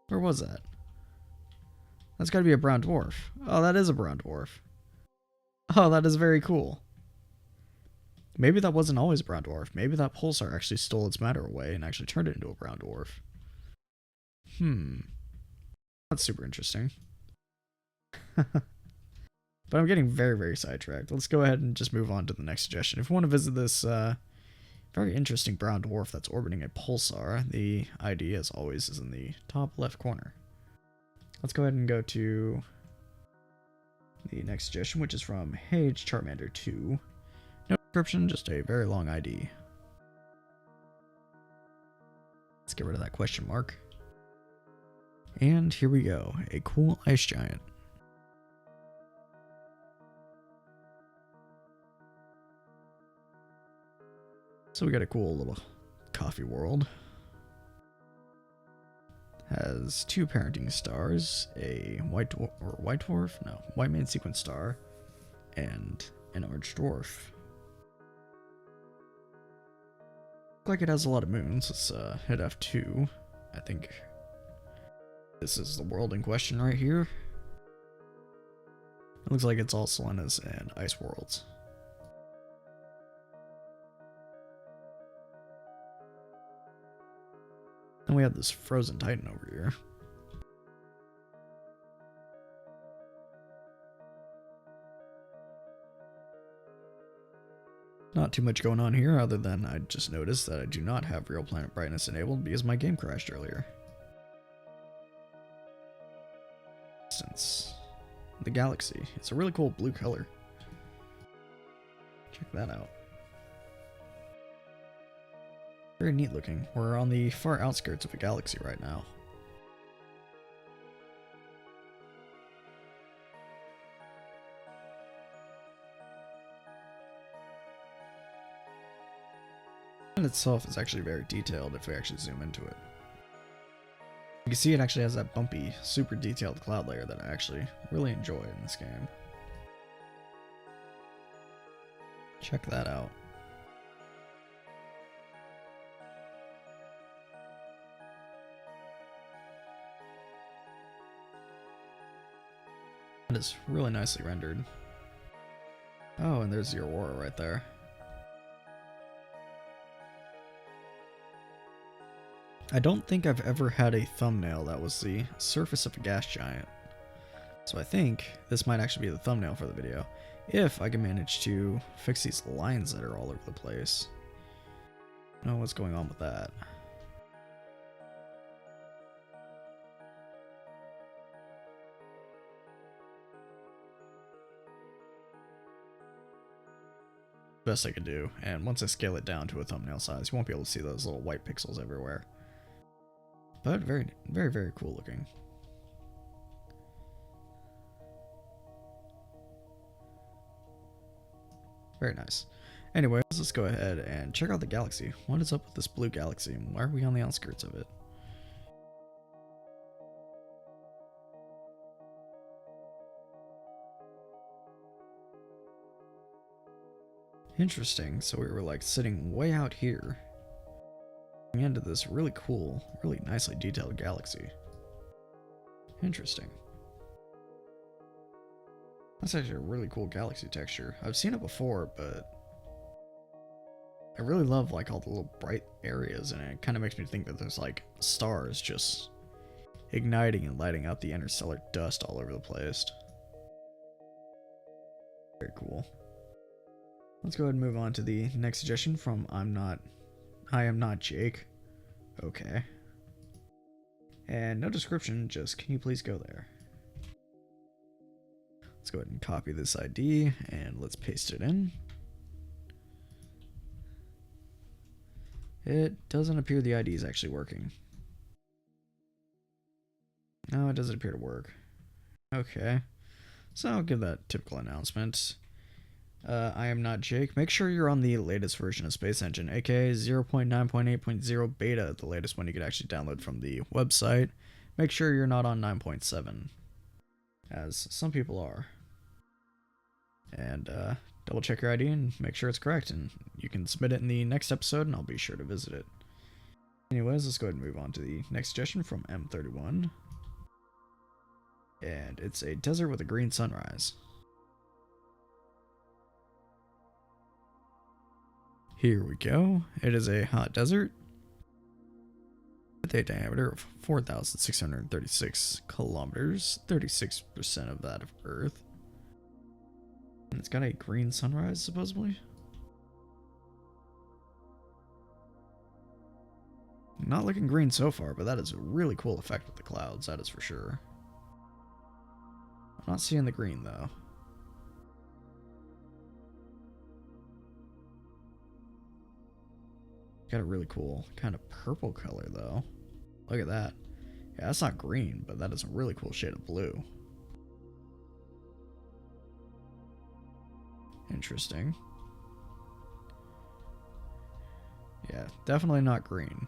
Where was that? That's gotta be a brown dwarf. Oh, that is a brown dwarf. Oh, that is very cool. Maybe that wasn't always a brown dwarf. Maybe that pulsar actually stole its matter away and actually turned it into a brown dwarf. That's super interesting. But I'm getting very sidetracked. Let's go ahead and just move on to the next suggestion. If you want to visit this very interesting brown dwarf that's orbiting a pulsar, the ID, as always, is in the top left corner. Let's go ahead and go to the next suggestion, which is from Hage Charmander 2. No description, just a very long ID. Let's get rid of that question mark. And here we go, a cool ice giant. So we got a cool little coffee world. Has two parenting stars, a white main sequence star, and an orange dwarf. Looks like it has a lot of moons. Let's hit F2. I think this is the world in question right here. It looks like it's all Selena's and ice worlds. And we have this frozen titan over here. Not too much going on here other than I just noticed that I do not have real planet brightness enabled because my game crashed earlier. Since the galaxy, it's a really cool blue color. Check that out. Very neat looking. We're on the far outskirts of a galaxy right now. And itself is actually very detailed if we actually zoom into it. You can see it actually has that bumpy, super detailed cloud layer that I actually really enjoy in this game. Check that out. That is really nicely rendered. Oh, and there's the aurora right there. I don't think I've ever had a thumbnail that was the surface of a gas giant. So I think this might actually be the thumbnail for the video, if I can manage to fix these lines that are all over the place. I don't know what's going on with that. Best I could do, and once I scale it down to a thumbnail size, you won't be able to see those little white pixels everywhere. But very, very, very cool looking. Very nice. Anyways, let's go ahead and check out the galaxy. What is up with this blue galaxy, and why are we on the outskirts of it? Interesting, so we were like sitting way out here into this really cool, really nicely detailed galaxy. Interesting. That's actually a really cool galaxy texture. I've seen it before, but I really love like all the little bright areas, and it kind of makes me think that there's like stars just igniting and lighting up the interstellar dust all over the place. Very cool. Let's go ahead and move on to the next suggestion from I am not Jake. Okay. And no description, just can you please go there? Let's go ahead and copy this ID and let's paste it in. It doesn't appear the ID is actually working. No, it doesn't appear to work. Okay. So I'll give that typical announcement. I am not Jake. Make sure you're on the latest version of SpaceEngine, aka 0.9.8.0 beta, the latest one you could actually download from the website. Make sure you're not on 9.7, as some people are. And double check your ID and make sure it's correct, and you can submit it in the next episode, and I'll be sure to visit it. Anyways, let's go ahead and move on to the next suggestion from M31. And it's a desert with a green sunrise. Here we go. It is a hot desert with a diameter of 4,636 kilometers, 36% of that of Earth. And it's got a green sunrise, supposedly. Not looking green so far, but that is a really cool effect with the clouds, that is for sure. I'm not seeing the green, though. Got a really cool kind of purple color, though. Look at that. Yeah, that's not green, but that is a really cool shade of blue. Interesting. Yeah, definitely not green.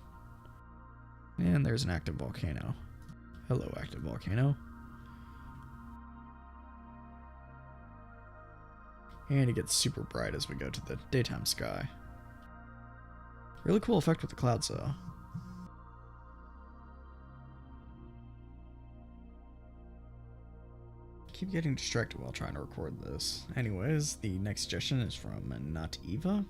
And there's an active volcano. Hello, active volcano. And it gets super bright as we go to the daytime sky. Really cool effect with the clouds, though. Keep getting distracted while trying to record this. Anyways, the next suggestion is from Not Eva.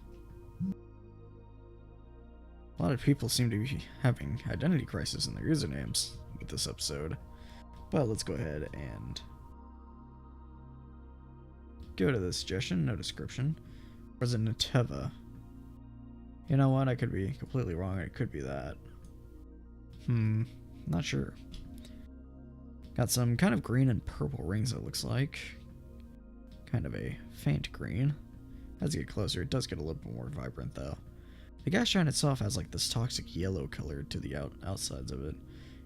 A lot of people seem to be having identity crisis in their usernames with this episode. But let's go ahead and go to the suggestion, no description. Or is it Neteva? You know what? I could be completely wrong. It could be that. Not sure. Got some kind of green and purple rings, it looks like. Kind of a faint green. As you get closer, it does get a little bit more vibrant, though. The gas giant itself has like this toxic yellow color to the outsides of it.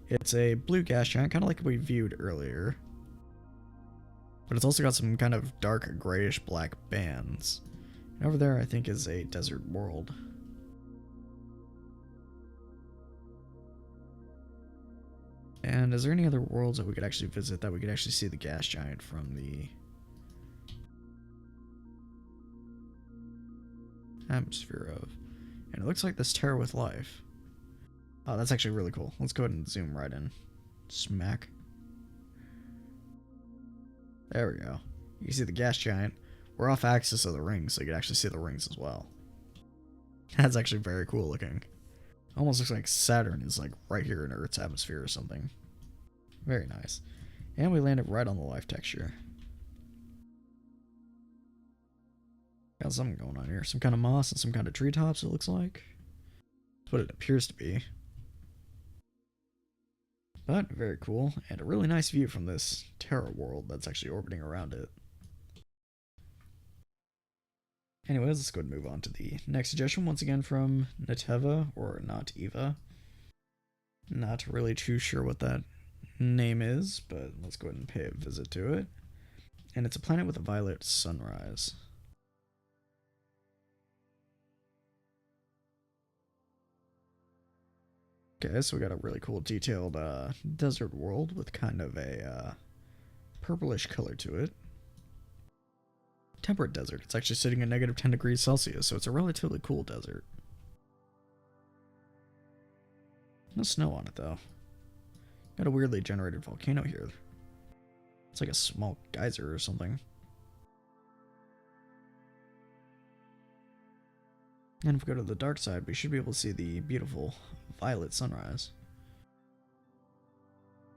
It's a blue gas giant, kind of like we viewed earlier. But it's also got some kind of dark grayish black bands. And over there, I think, is a desert world. And is there any other worlds that we could actually visit that we could actually see the gas giant from the atmosphere of? And it looks like this Terra with life. Oh, that's actually really cool. Let's go ahead and zoom right in. Smack. There we go. You can see the gas giant. We're off axis of the rings, so you can actually see the rings as well. That's actually very cool looking. Almost looks like Saturn is like right here in Earth's atmosphere or something. Very nice. And we landed right on the life texture. Got something going on here. Some kind of moss and some kind of treetops, it looks like. That's what it appears to be. But very cool. And a really nice view from this Terra world that's actually orbiting around it. Anyways, let's go ahead and move on to the next suggestion. Once again from Neteva, or Not Eva. Not really too sure what that name is, but let's go ahead and pay a visit to it. And it's a planet with a violet sunrise. Okay, so we got a really cool detailed desert world with kind of a purplish color to it. Temperate desert. It's actually sitting at negative 10 degrees Celsius, so it's a relatively cool desert. No snow on it, though. Got a weirdly generated volcano here. It's like a small geyser or something. And if we go to the dark side, we should be able to see the beautiful violet sunrise.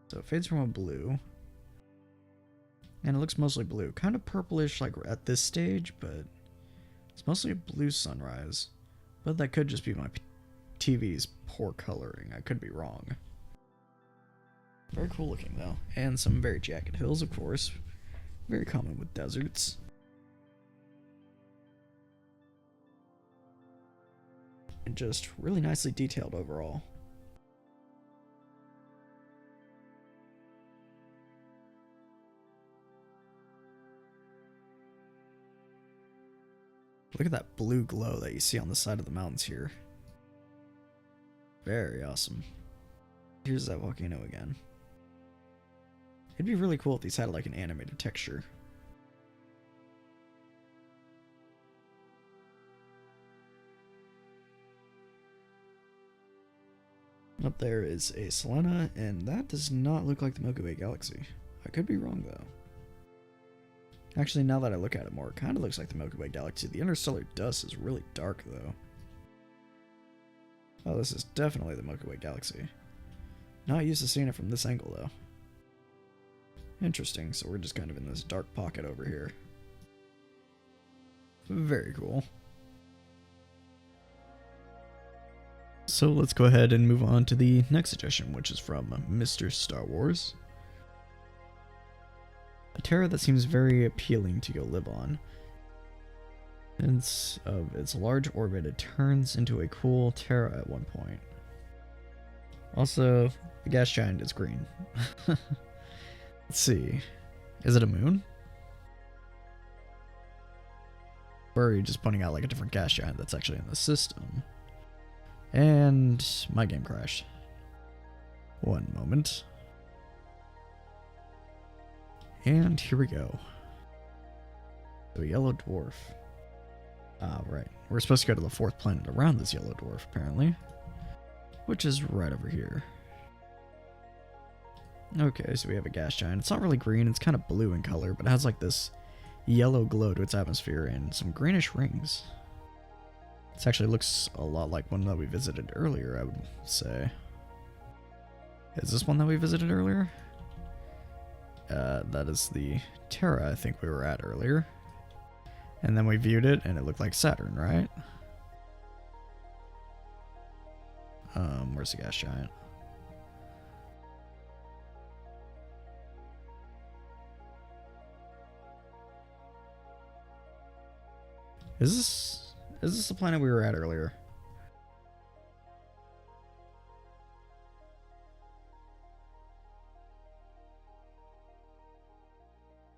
So it fades from a blue. And it looks mostly blue. Kind of purplish like at this stage, but it's mostly a blue sunrise. But that could just be my TV's poor coloring. I could be wrong. Very cool looking though. And some very jagged hills, of course. Very common with deserts. And just really nicely detailed overall. Look at that blue glow that you see on the side of the mountains here. Very awesome. Here's that volcano again. It'd be really cool if these had like an animated texture. Up there is a Selena, and that does not look like the Milky Way galaxy. I could be wrong though. Actually, now that I look at it more, it kind of looks like the Milky Way galaxy. The interstellar dust is really dark though. Oh, this is definitely the Milky Way galaxy. Not used to seeing it from this angle though. Interesting, so we're just kind of in this dark pocket over here. Very cool. So let's go ahead and move on to the next suggestion, which is from Mr. Star Wars. A Terra that seems very appealing to go live on. Since of its large orbit, it turns into a cool Terra at one point. Also, the gas giant is green. Let's see. Is it a moon? Or are you just pointing out like a different gas giant that's actually in the system? And my game crashed. One moment. And here we go. The yellow dwarf. Ah, right. We're supposed to go to the fourth planet around this yellow dwarf, apparently. Which is right over here. Okay, so we have a gas giant. It's not really green, it's kind of blue in color, but it has like this yellow glow to its atmosphere and some greenish rings. This actually looks a lot like one that we visited earlier, I would say. Is this one that we visited earlier? That is the Terra I think we were at earlier. And then we viewed it and it looked like Saturn, right? Where's the gas giant? Is this the planet we were at earlier?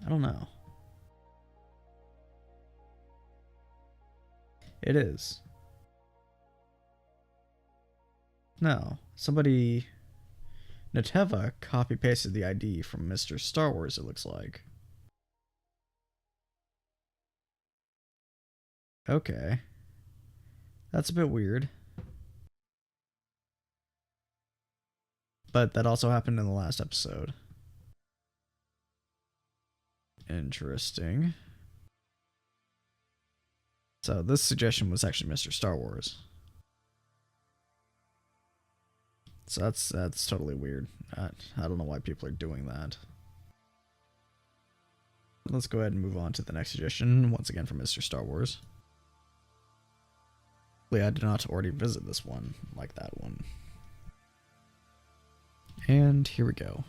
I don't know. It is. No. Somebody... Nateva copy-pasted the ID from Mr. Star Wars, it looks like. Okay. That's a bit weird. But that also happened in the last episode. Interesting. So this suggestion was actually Mr. Star Wars. So that's totally weird. I don't know why people are doing that. Let's go ahead and move on to the next suggestion, once again from Mr. Star Wars. I did not already visit this one, like that one. And here we go.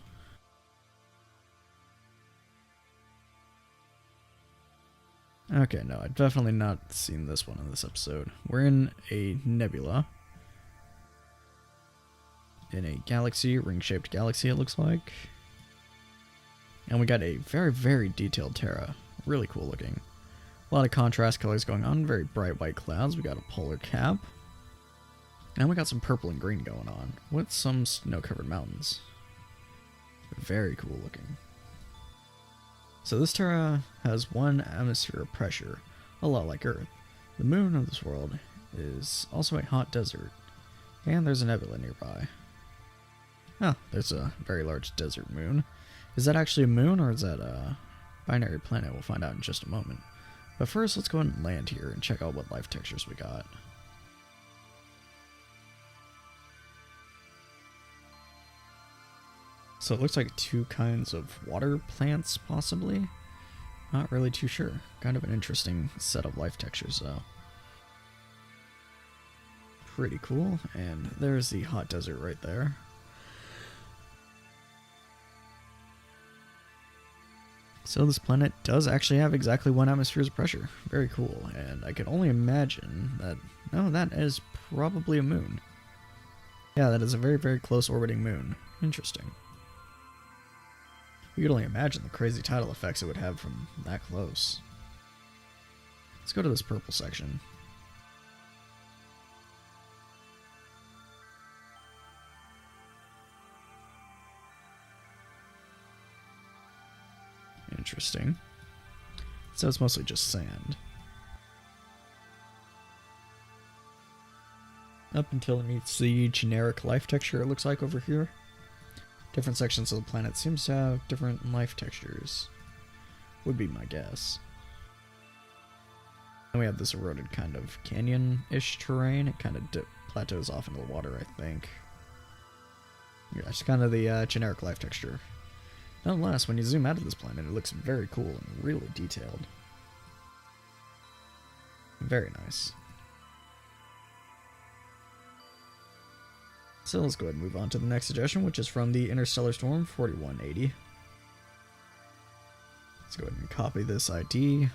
Okay, no, I've definitely not seen this one in this episode. We're in a nebula. In a galaxy, ring-shaped galaxy it looks like. And we got a very, very detailed Terra. Really cool looking. A lot of contrast colors going on, very bright white clouds. We got a polar cap. And we got some purple and green going on, with some snow-covered mountains. Very cool looking. So this Terra has one atmosphere of pressure, a lot like Earth. The moon of this world is also a hot desert, and there's a nebula nearby. Oh, there's a very large desert moon. Is that actually a moon, or is that a binary planet? We'll find out in just a moment. But first, let's go ahead and land here and check out what life textures we got. So it looks like two kinds of water plants, possibly? Not really too sure. Kind of an interesting set of life textures, though. Pretty cool, and there's the hot desert right there. So this planet does actually have exactly one atmosphere's pressure. Very cool, and I can only imagine that... No, that is probably a moon. Yeah, that is a very, very close orbiting moon. Interesting. You could only imagine the crazy tidal effects it would have from that close. Let's go to this purple section. Interesting. So it's mostly just sand. Up until it meets the generic life texture it looks like over here. Different sections of the planet seems to have different life textures. Would be my guess. And we have this eroded kind of canyon-ish terrain. It kind of plateaus off into the water, I think. Yeah, it's kind of the generic life texture. Nonetheless, when you zoom out of this planet, it looks very cool and really detailed. Very nice. So let's go ahead and move on to the next suggestion, which is from the Interstellar Storm 4180. Let's go ahead and copy this ID.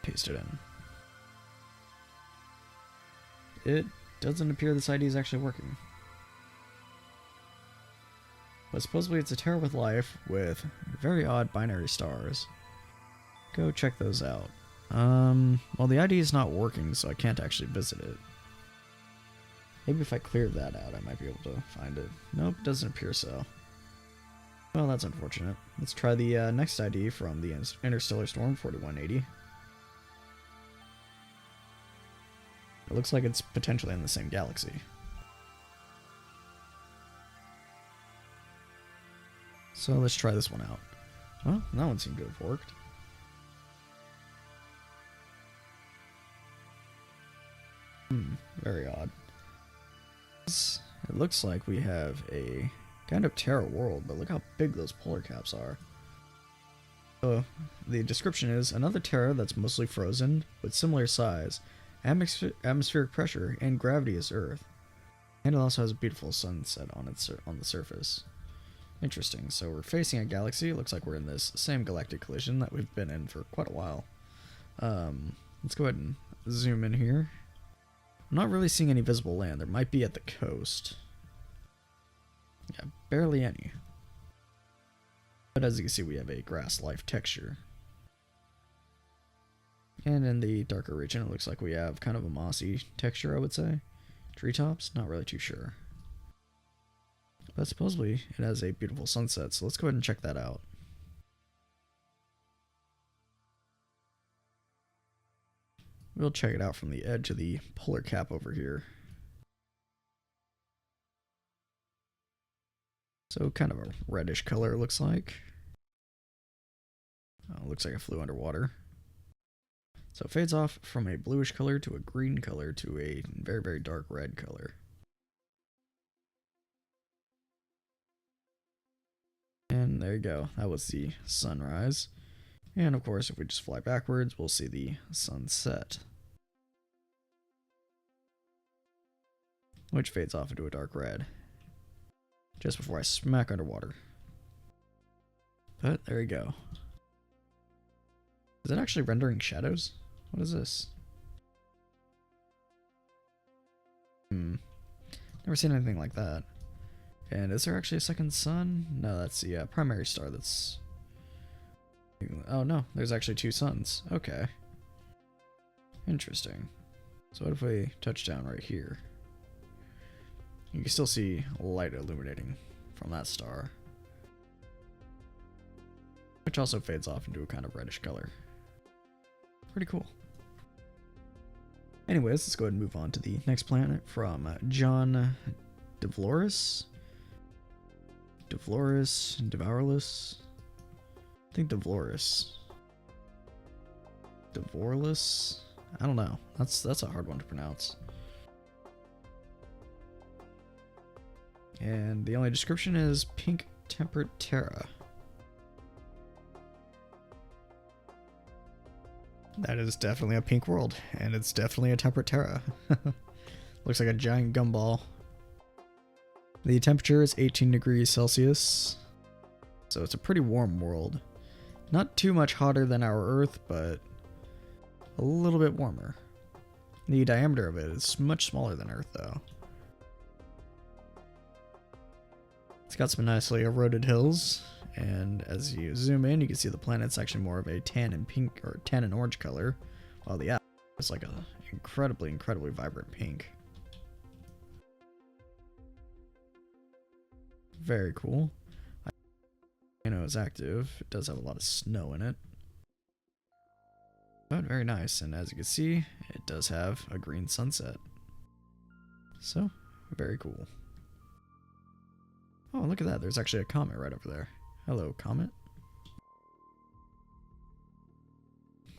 Paste it in. It doesn't appear this ID is actually working. But supposedly it's a Terra with life with very odd binary stars. Go check those out. Well, the ID is not working, so I can't actually visit it. Maybe if I cleared that out, I might be able to find it. Nope, doesn't appear so. Well, that's unfortunate. Let's try the next ID from the Interstellar Storm 4180. It looks like it's potentially in the same galaxy. So let's try this one out. Well, that one seemed to have worked.
Very odd. It looks like we have a kind of Terra world, but look how big those polar caps are. So, the description is another Terra that's mostly frozen, with similar size, atmospheric pressure, and gravity as Earth. And it also has a beautiful sunset on the surface. Interesting. So we're facing a galaxy. It looks like we're in this same galactic collision that we've been in for quite a while. Let's go ahead and zoom in here. I'm not really seeing any visible land. There might be at the coast. Yeah, barely any. But as you can see, we have a grass life texture. And in the darker region, it looks like we have kind of a mossy texture, I would say. Treetops? Not really too sure. But supposedly, it has a beautiful sunset, so let's go ahead and check that out. We'll check it out from the edge of the polar cap over here. So kind of a reddish color it looks like. Oh, looks like it flew underwater. So it fades off from a bluish color to a green color to a very, very dark red color. And there you go. That was the sunrise. And of course, if we just fly backwards, we'll see the sunset, which fades off into a dark red just before I smack underwater. But there you go. Is it actually rendering shadows? What is this? Never seen anything like that. And is there actually a second sun? No, that's the primary star that's... Oh no, there's actually two suns. Okay. Interesting. So what if we touch down right here? You can still see light illuminating from that star, which also fades off into a kind of reddish color. Pretty cool. Anyways, let's go ahead and move on to the next planet from John Devloris. Devourless? I think Devloris. Devorless? I don't know. That's a hard one to pronounce. And the only description is pink tempered Terra. That is definitely a pink world, and it's definitely a temperate Terra. Looks like a giant gumball. The temperature is 18 degrees Celsius, so it's a pretty warm world. Not too much hotter than our Earth, but a little bit warmer. The diameter of it is much smaller than Earth, though. It's got some nicely eroded hills, and as you zoom in, you can see the planet's actually more of a tan and pink, or tan and orange color, while the atmosphere is like a incredibly vibrant pink. Very cool. You know, it's active. It does have a lot of snow in it, but very nice. And as you can see, it does have a green sunset. So, very cool. Oh, look at that. There's actually a comet right over there. Hello, comet.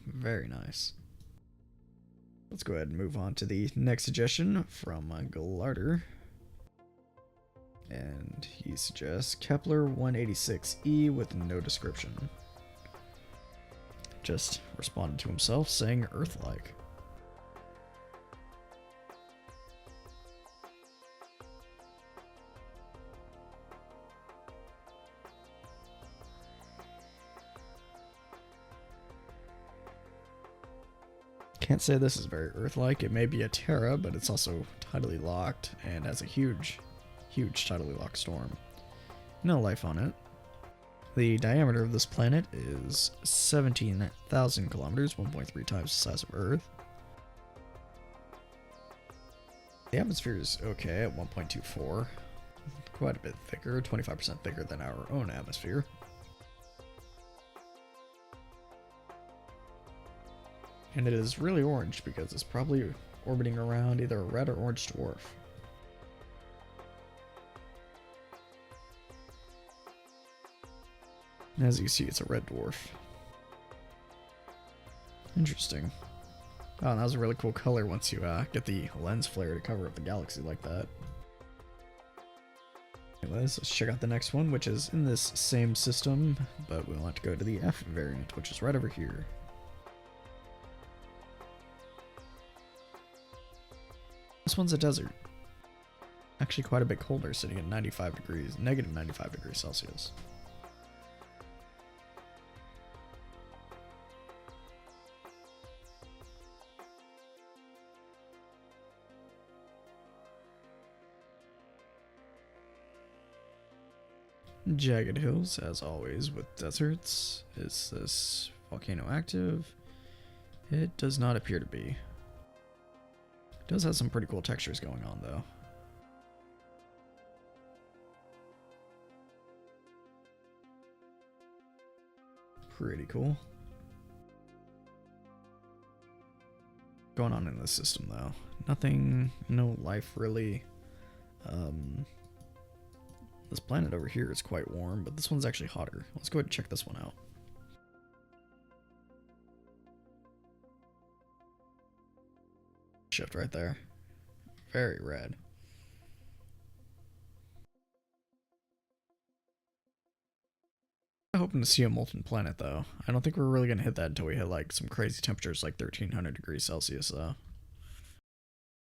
Very nice. Let's go ahead and move on to the next suggestion from Stellardrone. And he suggests Kepler 186e with no description. Just responded to himself saying Earth-like. Can't say this is very Earth-like. It may be a Terra, but it's also tidally locked and has a huge tidally locked storm. No life on it. The diameter of this planet is 17,000 kilometers, 1.3 times the size of Earth. The atmosphere is okay at 1.24. Quite a bit thicker, 25% thicker than our own atmosphere. And it is really orange because it's probably orbiting around either a red or orange dwarf. As you see, it's a red dwarf. Interesting. Oh, and that was a really cool color once you get the lens flare to cover up the galaxy like that. Anyways, let's check out the next one, which is in this same system, but we want to go to the F variant, which is right over here. This one's a desert. Actually quite a bit colder, sitting at 95 degrees, negative 95 degrees Celsius. Jagged hills, as always with deserts. Is this volcano active? It does not appear to be. It does have some pretty cool textures going on, though. Pretty cool. Going on in this system, though. Nothing, no life really. This planet over here is quite warm, but this one's actually hotter. Let's go ahead and check this one out. Shift right there. Very red. I'm hoping to see a molten planet, though. I don't think we're really going to hit that until we hit like some crazy temperatures like 1300 degrees Celsius, though.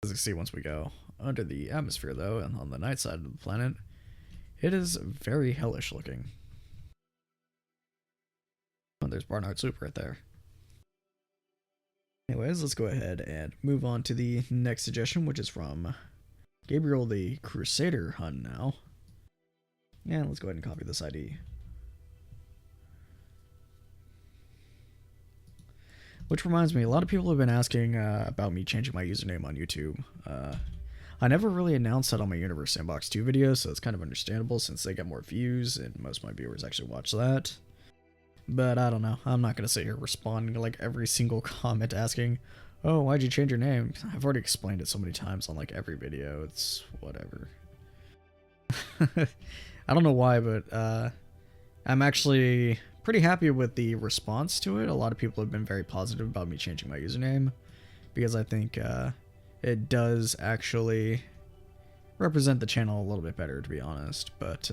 As you can see once we go under the atmosphere, though, and on the night side of the planet, it is very hellish looking. Oh, there's Barnard Soup right there. Anyways, let's go ahead and move on to the next suggestion, which is from Gabriel the Crusader Hun now. And let's go ahead and copy this ID. Which reminds me, a lot of people have been asking about me changing my username on YouTube. I never really announced that on my Universe Sandbox 2 videos, so it's kind of understandable since they get more views and most of my viewers actually watch that. But I don't know, I'm not going to sit here responding to like every single comment asking, oh, why'd you change your name? I've already explained it so many times on like every video, it's whatever. I don't know why, but I'm actually pretty happy with the response to it. A lot of people have been very positive about me changing my username, because I think it does actually represent the channel a little bit better, to be honest. But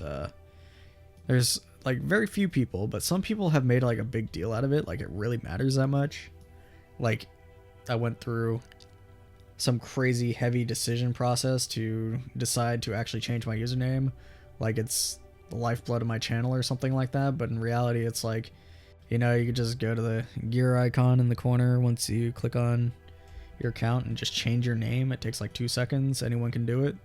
there's like very few people, but some people have made like a big deal out of it, like it really matters that much. Like I went through some crazy heavy decision process to decide to actually change my username, like it's the lifeblood of my channel or something like that. But in reality, it's like, you know, you could just go to the gear icon in the corner once you click on your account and just change your name. It takes like 2 seconds. Anyone can do it.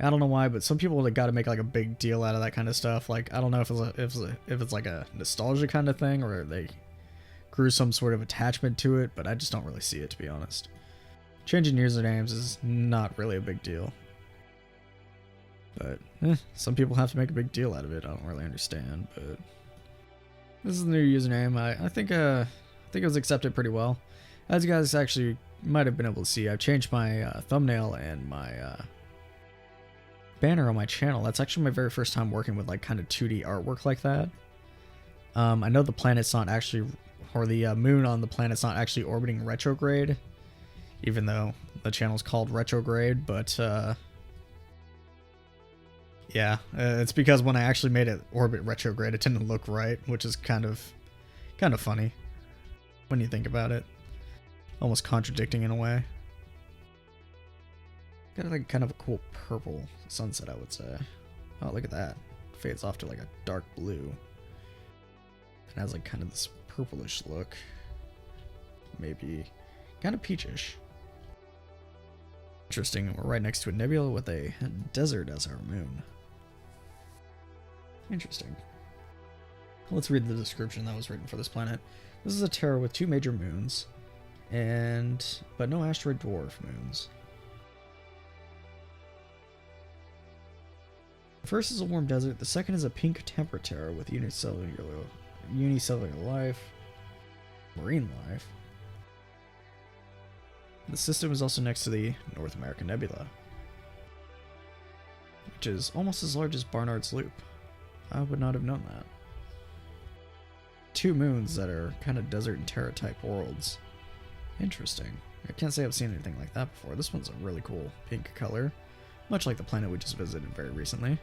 I don't know why, but some people have got to make like a big deal out of that kind of stuff. Like, I don't know if it's like a nostalgia kind of thing, or they grew some sort of attachment to it, but I just don't really see it, to be honest. Changing usernames is not really a big deal. But some people have to make a big deal out of it. I don't really understand, but this is the new username. I think it was accepted pretty well. As you guys actually might have been able to see, I've changed my thumbnail and my banner on my channel. That's actually my very first time working with like kind of 2D artwork like that. I know the planet's not actually, or the moon on the planet's not actually orbiting retrograde, even though the channel's called retrograde, but yeah, it's because when I actually made it orbit retrograde, it didn't look right, which is kind of funny when you think about it. Almost contradicting in a way. Got like kind of a cool purple sunset, I would say. Oh, look at that. Fades off to like a dark blue. It has like kind of this purplish look. Maybe kind of peachish. Interesting, we're right next to a nebula with a desert as our moon. Interesting. Let's read the description that was written for this planet. This is a Terra with 2 major moons, but no asteroid dwarf moons. The first is a warm desert, the second is a pink temperate Terra with unicellular life, marine life. The system is also next to the North American Nebula, which is almost as large as Barnard's Loop. I would not have known that. 2 moons that are kind of desert and Terra type worlds. Interesting. I can't say I've seen anything like that before. This one's a really cool pink color, much like the planet we just visited very recently.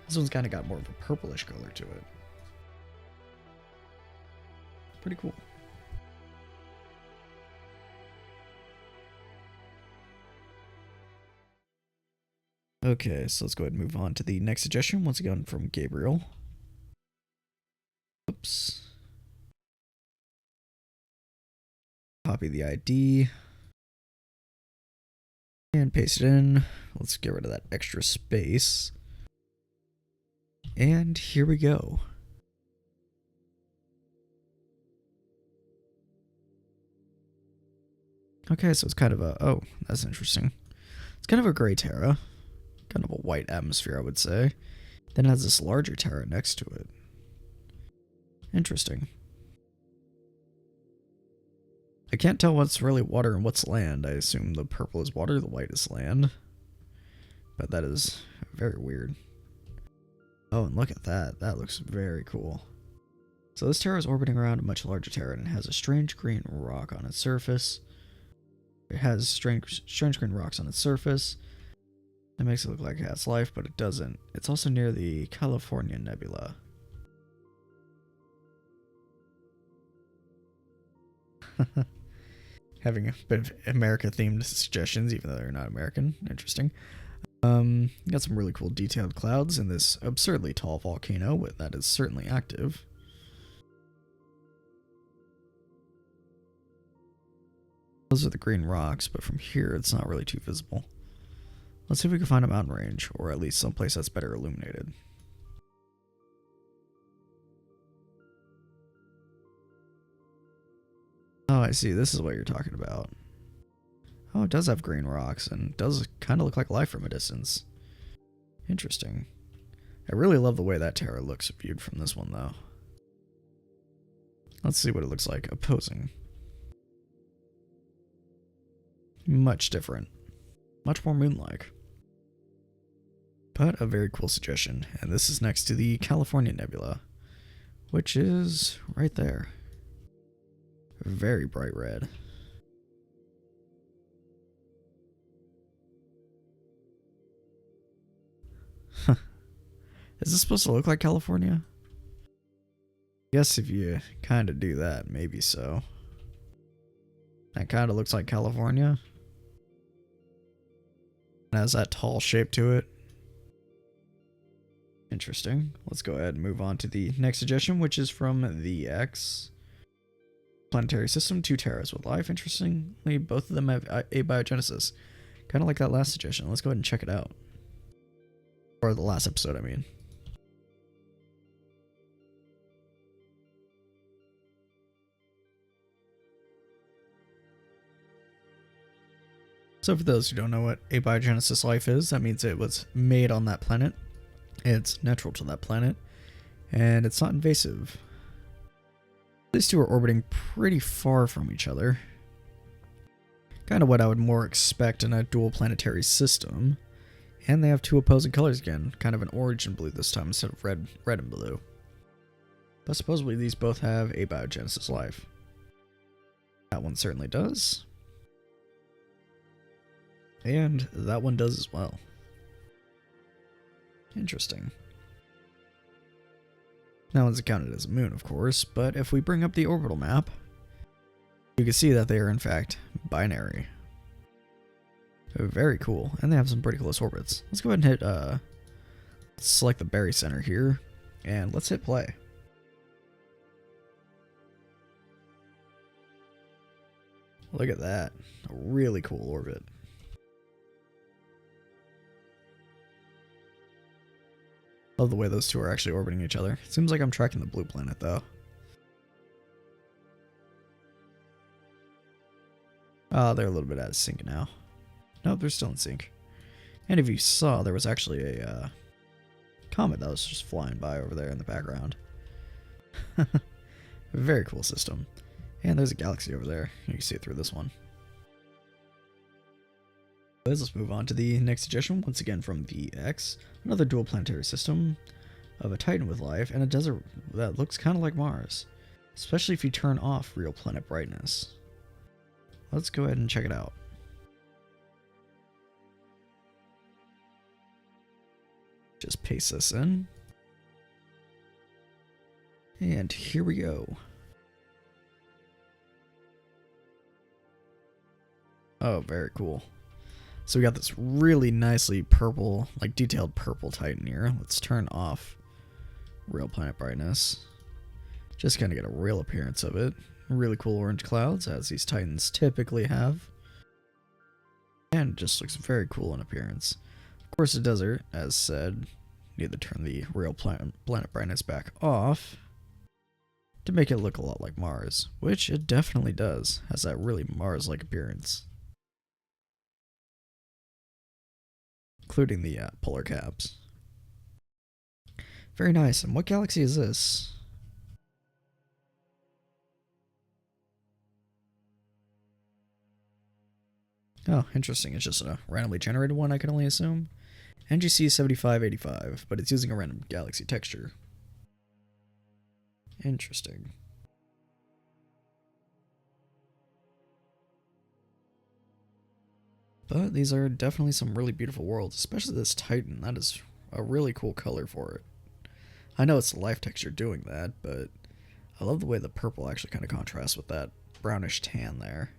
This one's kind of got more of a purplish color to it. Pretty cool. Okay, so let's go ahead and move on to the next suggestion, once again from Gabriel. Oops. Copy the ID. And paste it in. Let's get rid of that extra space. And here we go. Okay, so it's kind of a... Oh, that's interesting. It's kind of a gray Terra. Kind of a white atmosphere, I would say. Then it has this larger Terra next to it. Interesting. I can't tell what's really water and what's land. I assume the purple is water, the white is land. But that is very weird. Oh, and look at that. That looks very cool. So this Terra is orbiting around a much larger Terra and it has a strange green rock on its surface. It has strange green rocks on its surface. That makes it look like it has life, but it doesn't. It's also near the California Nebula. Having a bit of America-themed suggestions, even though they're not American. Interesting. Got some really cool detailed clouds in this absurdly tall volcano that is certainly active. Those are the green rocks, but from here it's not really too visible. Let's see if we can find a mountain range, or at least someplace that's better illuminated. Oh, I see. This is what you're talking about. Oh, it does have green rocks, and does kind of look like life from a distance. Interesting. I really love the way that Terra looks viewed from this one, though. Let's see what it looks like opposing. Much different. Much more moon-like. But a very cool suggestion, and this is next to the California Nebula, which is right there. Very bright red. Huh. Is this supposed to look like California? Guess if you kind of do that, maybe so. That kind of looks like California. It has that tall shape to it. Interesting. Let's go ahead and move on to the next suggestion, which is from the X. Planetary system, 2 Terras with life. Interestingly, both of them have abiogenesis. Kind of like that last suggestion. Let's go ahead and check it out. Or the last episode, I mean. So for those who don't know what abiogenesis life is, that means it was made on that planet. It's natural to that planet. And it's not invasive. These two are orbiting pretty far from each other. Kind of what I would more expect in a dual planetary system. And they have 2 opposing colors again. Kind of an orange and blue this time instead of red and blue. But supposedly these both have abiogenesis life. That one certainly does. And that one does as well. Interesting. That one's counted as a moon, of course, but if we bring up the orbital map, you can see that they are in fact binary. Very cool, and they have some pretty close orbits. Let's go ahead and hit, select the Berry Center here, and let's hit play. Look at that, a really cool orbit. Love the way those two are actually orbiting each other. Seems like I'm tracking the blue planet, though. Oh, they're a little bit out of sync now. Nope, they're still in sync. And if you saw, there was actually a comet that was just flying by over there in the background. Very cool system. And there's a galaxy over there. You can see it through this one. Let's move on to the next suggestion, once again from VX. Another dual planetary system of a Titan with life and a desert that looks kind of like Mars, especially if you turn off real planet brightness. let's go ahead and check it out. Just paste this in. And here we go. Oh, very cool. So we got this really nicely purple, like detailed purple Titan here. Let's turn off real planet brightness. Just kind of get a real appearance of it. Really cool orange clouds, as these Titans typically have. And it just looks very cool in appearance. Of course, the desert, as said, need to turn the real planet brightness back off to make it look a lot like Mars, which it definitely does. Has that really Mars-like appearance. Including the polar caps. Very nice. And what galaxy is this? Oh, interesting. It's just a randomly generated one, I can only assume. NGC 7585, but it's using a random galaxy texture. Interesting. But these are definitely some really beautiful worlds, especially this Titan. That is a really cool color for it. I know it's the life texture doing that, but I love the way the purple actually kind of contrasts with that brownish tan there.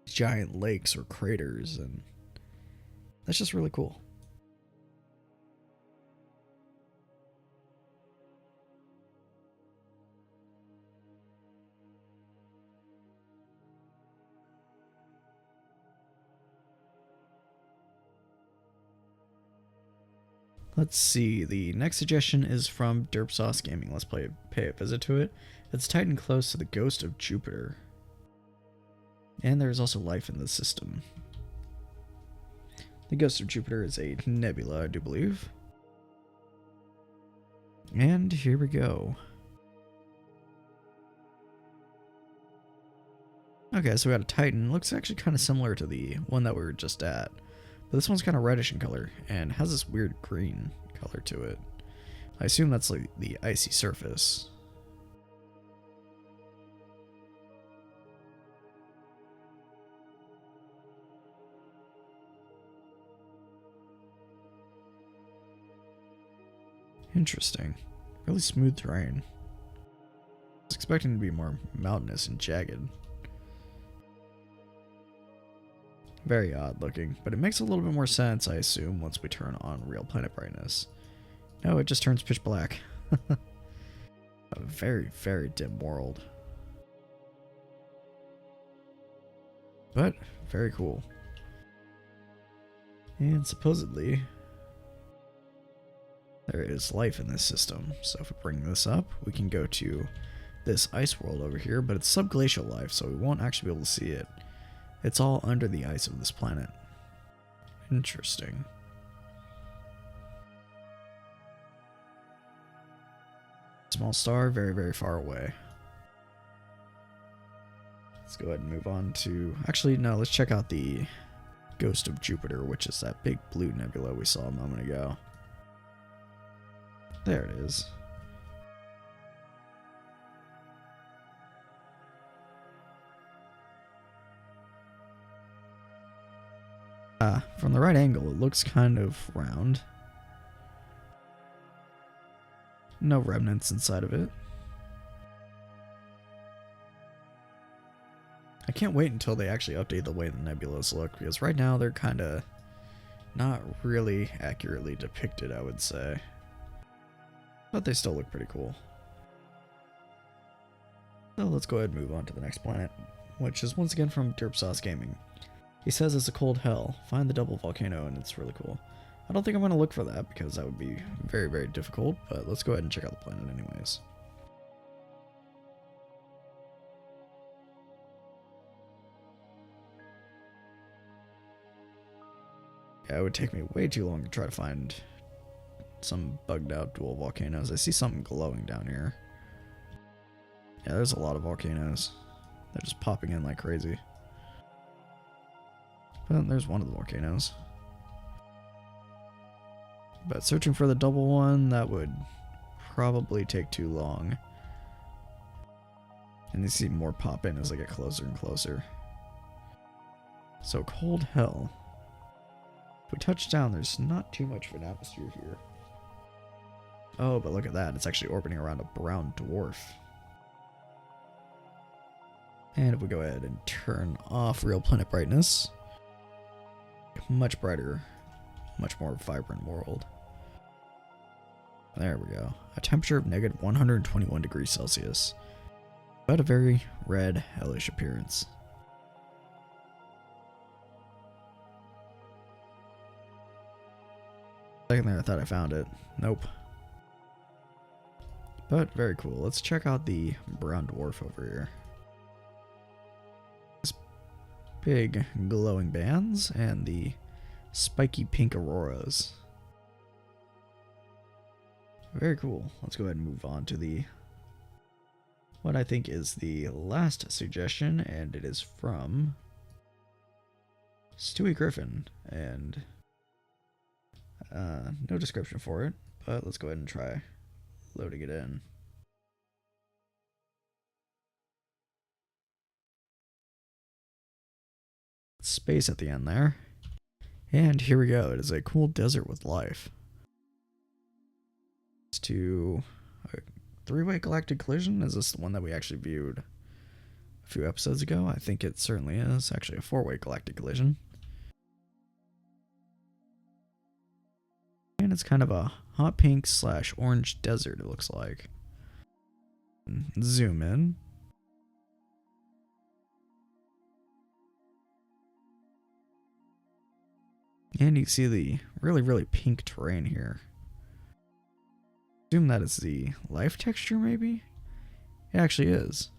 Giant lakes or craters, and that's just really cool. Let's see, the next suggestion is from Derp Sauce Gaming. Let's pay a visit to it. It's Titan close to the ghost of Jupiter. And there is also life in the system. The ghost of Jupiter is a nebula, I do believe. And here we go. Okay, so we got a Titan. Looks actually kind of similar to the one that we were just at. But this one's kind of reddish in color and has this weird green color to it. I assume that's like the icy surface. Interesting. Really smooth terrain. I was expecting it to be more mountainous and jagged. Very odd looking, but it makes a little bit more sense, I assume, once we turn on real planet brightness. No, it just turns pitch black. A very, very dim world. But, very cool. And supposedly, there is life in this system. So if we bring this up, we can go to this ice world over here, but it's subglacial life, so we won't actually be able to see it. It's all under the ice of this planet. Interesting. Small star, very, very far away. Let's go ahead and move on to... Actually, no, let's check out the ghost of Jupiter, which is that big blue nebula we saw a moment ago. There it is. From the right angle, it looks kind of round. No remnants inside of it. I can't wait until they actually update the way the nebulas look, because right now they're kind of not really accurately depicted, I would say. But they still look pretty cool. So let's go ahead and move on to the next planet, which is once again from Derp Sauce Gaming. He says it's a cold hell. Find the double volcano, and it's really cool. I don't think I'm going to look for that because that would be very, very difficult, but let's go ahead and check out the planet anyways. Yeah, it would take me way too long to try to find some bugged out dual volcanoes. I see something glowing down here. Yeah, there's a lot of volcanoes. They're just popping in like crazy. But there's one of the volcanoes. But searching for the double one, that would probably take too long. And you see more pop in as I get closer and closer. So cold hell. If we touch down, there's not too much of an atmosphere here. Oh, but look at that. It's actually orbiting around a brown dwarf. And if we go ahead and turn off real planet brightness, much brighter, much more vibrant world. There we go. A temperature of negative 121 degrees Celsius. But a very red, hellish appearance. Second there, I thought I found it. Nope. But very cool. Let's check out the brown dwarf over here. This big glowing bands and the spiky pink auroras. Very cool. Let's go ahead and move on to the what I think is the last suggestion, and it is from Stewie Griffin, and no description for it, but let's go ahead and try loading it in. Space at the end there. And here we go. It is a cool desert with life. It's to a three-way galactic collision. Is this the one that we actually viewed a few episodes ago? I think it certainly is. Actually, a four-way galactic collision. And it's kind of a hot pink / orange desert, it looks like. Zoom in. And you can see the really pink terrain here. Assume that is the life texture, maybe? It actually is.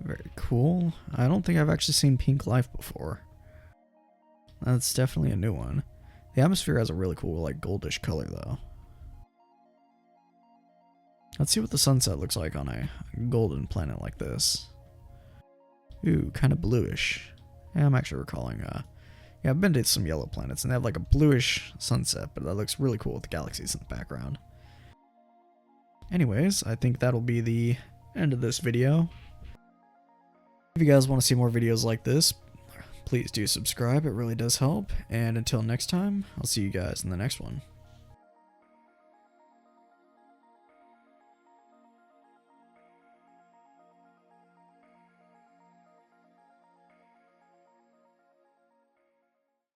Very cool. I don't think I've actually seen pink life before. That's definitely a new one. The atmosphere has a really cool, like, goldish color, though. Let's see what the sunset looks like on a golden planet like this. Ooh, kind of bluish. Yeah, I'm actually recalling, yeah, I've been to some yellow planets, and they have, like, a bluish sunset, but that looks really cool with the galaxies in the background. Anyways, I think that'll be the end of this video. If you guys want to see more videos like this, please do subscribe. It really does help. And until next time, I'll see you guys in the next one.